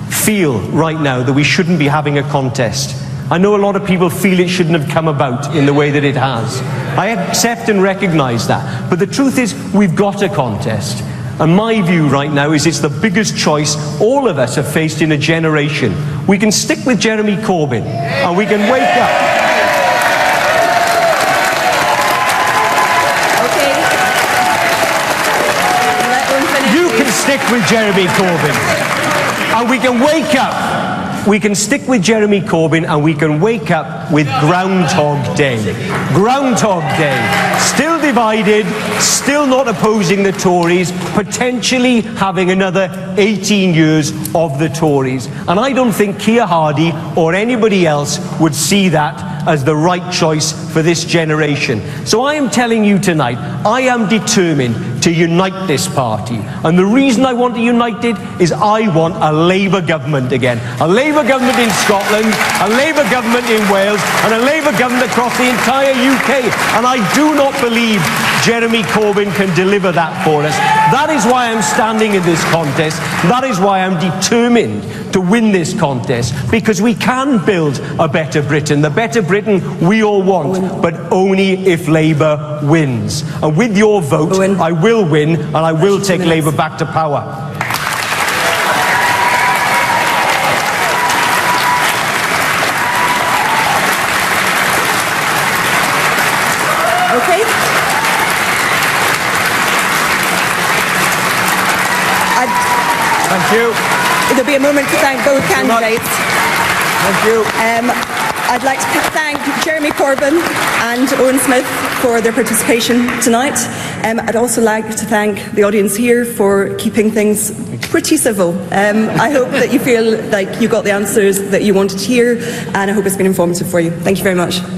feel right now that we shouldn't be having a contest I know a lot of people feel it shouldn't have come about in the way that it has. I accept and recognise that. But the truth is, we've got a contest. And my view right now is it's the biggest choice all of us have faced in a generation. We can stick with Jeremy Corbyn, and we can wake up. Okay. Let Owen finish. You can stick with Jeremy Corbyn, and we can wake up. We can stick with Jeremy Corbyn, and we can wake up with Groundhog Day. Groundhog Day. Still divided, still not opposing the Tories, potentially having another 18 years of the Tories. And I don't think Keir Hardie or anybody else would see that as the right choice for this generation. So I am telling you tonight, I am determined to unite this party. And the reason I want to unite it is I want a Labour government again. A Labour government in Scotland, a Labour government in Wales, and a Labour government across the entire UK. And I do not believe Jeremy Corbyn can deliver that for us. That is why I'm standing in this contest. That is why I'm determined to win this contest, because we can build a better Britain, the better Britain we all want, but only if Labour wins. And with your vote, Owen, I will win, and I will take Labour back to power. Okay. Thank you. There'll be a moment to thank both candidates. Thank you. I'd like to thank Jeremy Corbyn and Owen Smith for their participation tonight. I'd also like to thank the audience here for keeping things pretty civil. I hope that you feel like you got the answers that you wanted to hear, and I hope it's been informative for you. Thank you very much. We've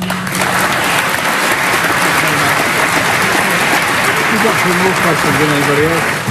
got some more questions than anybody else.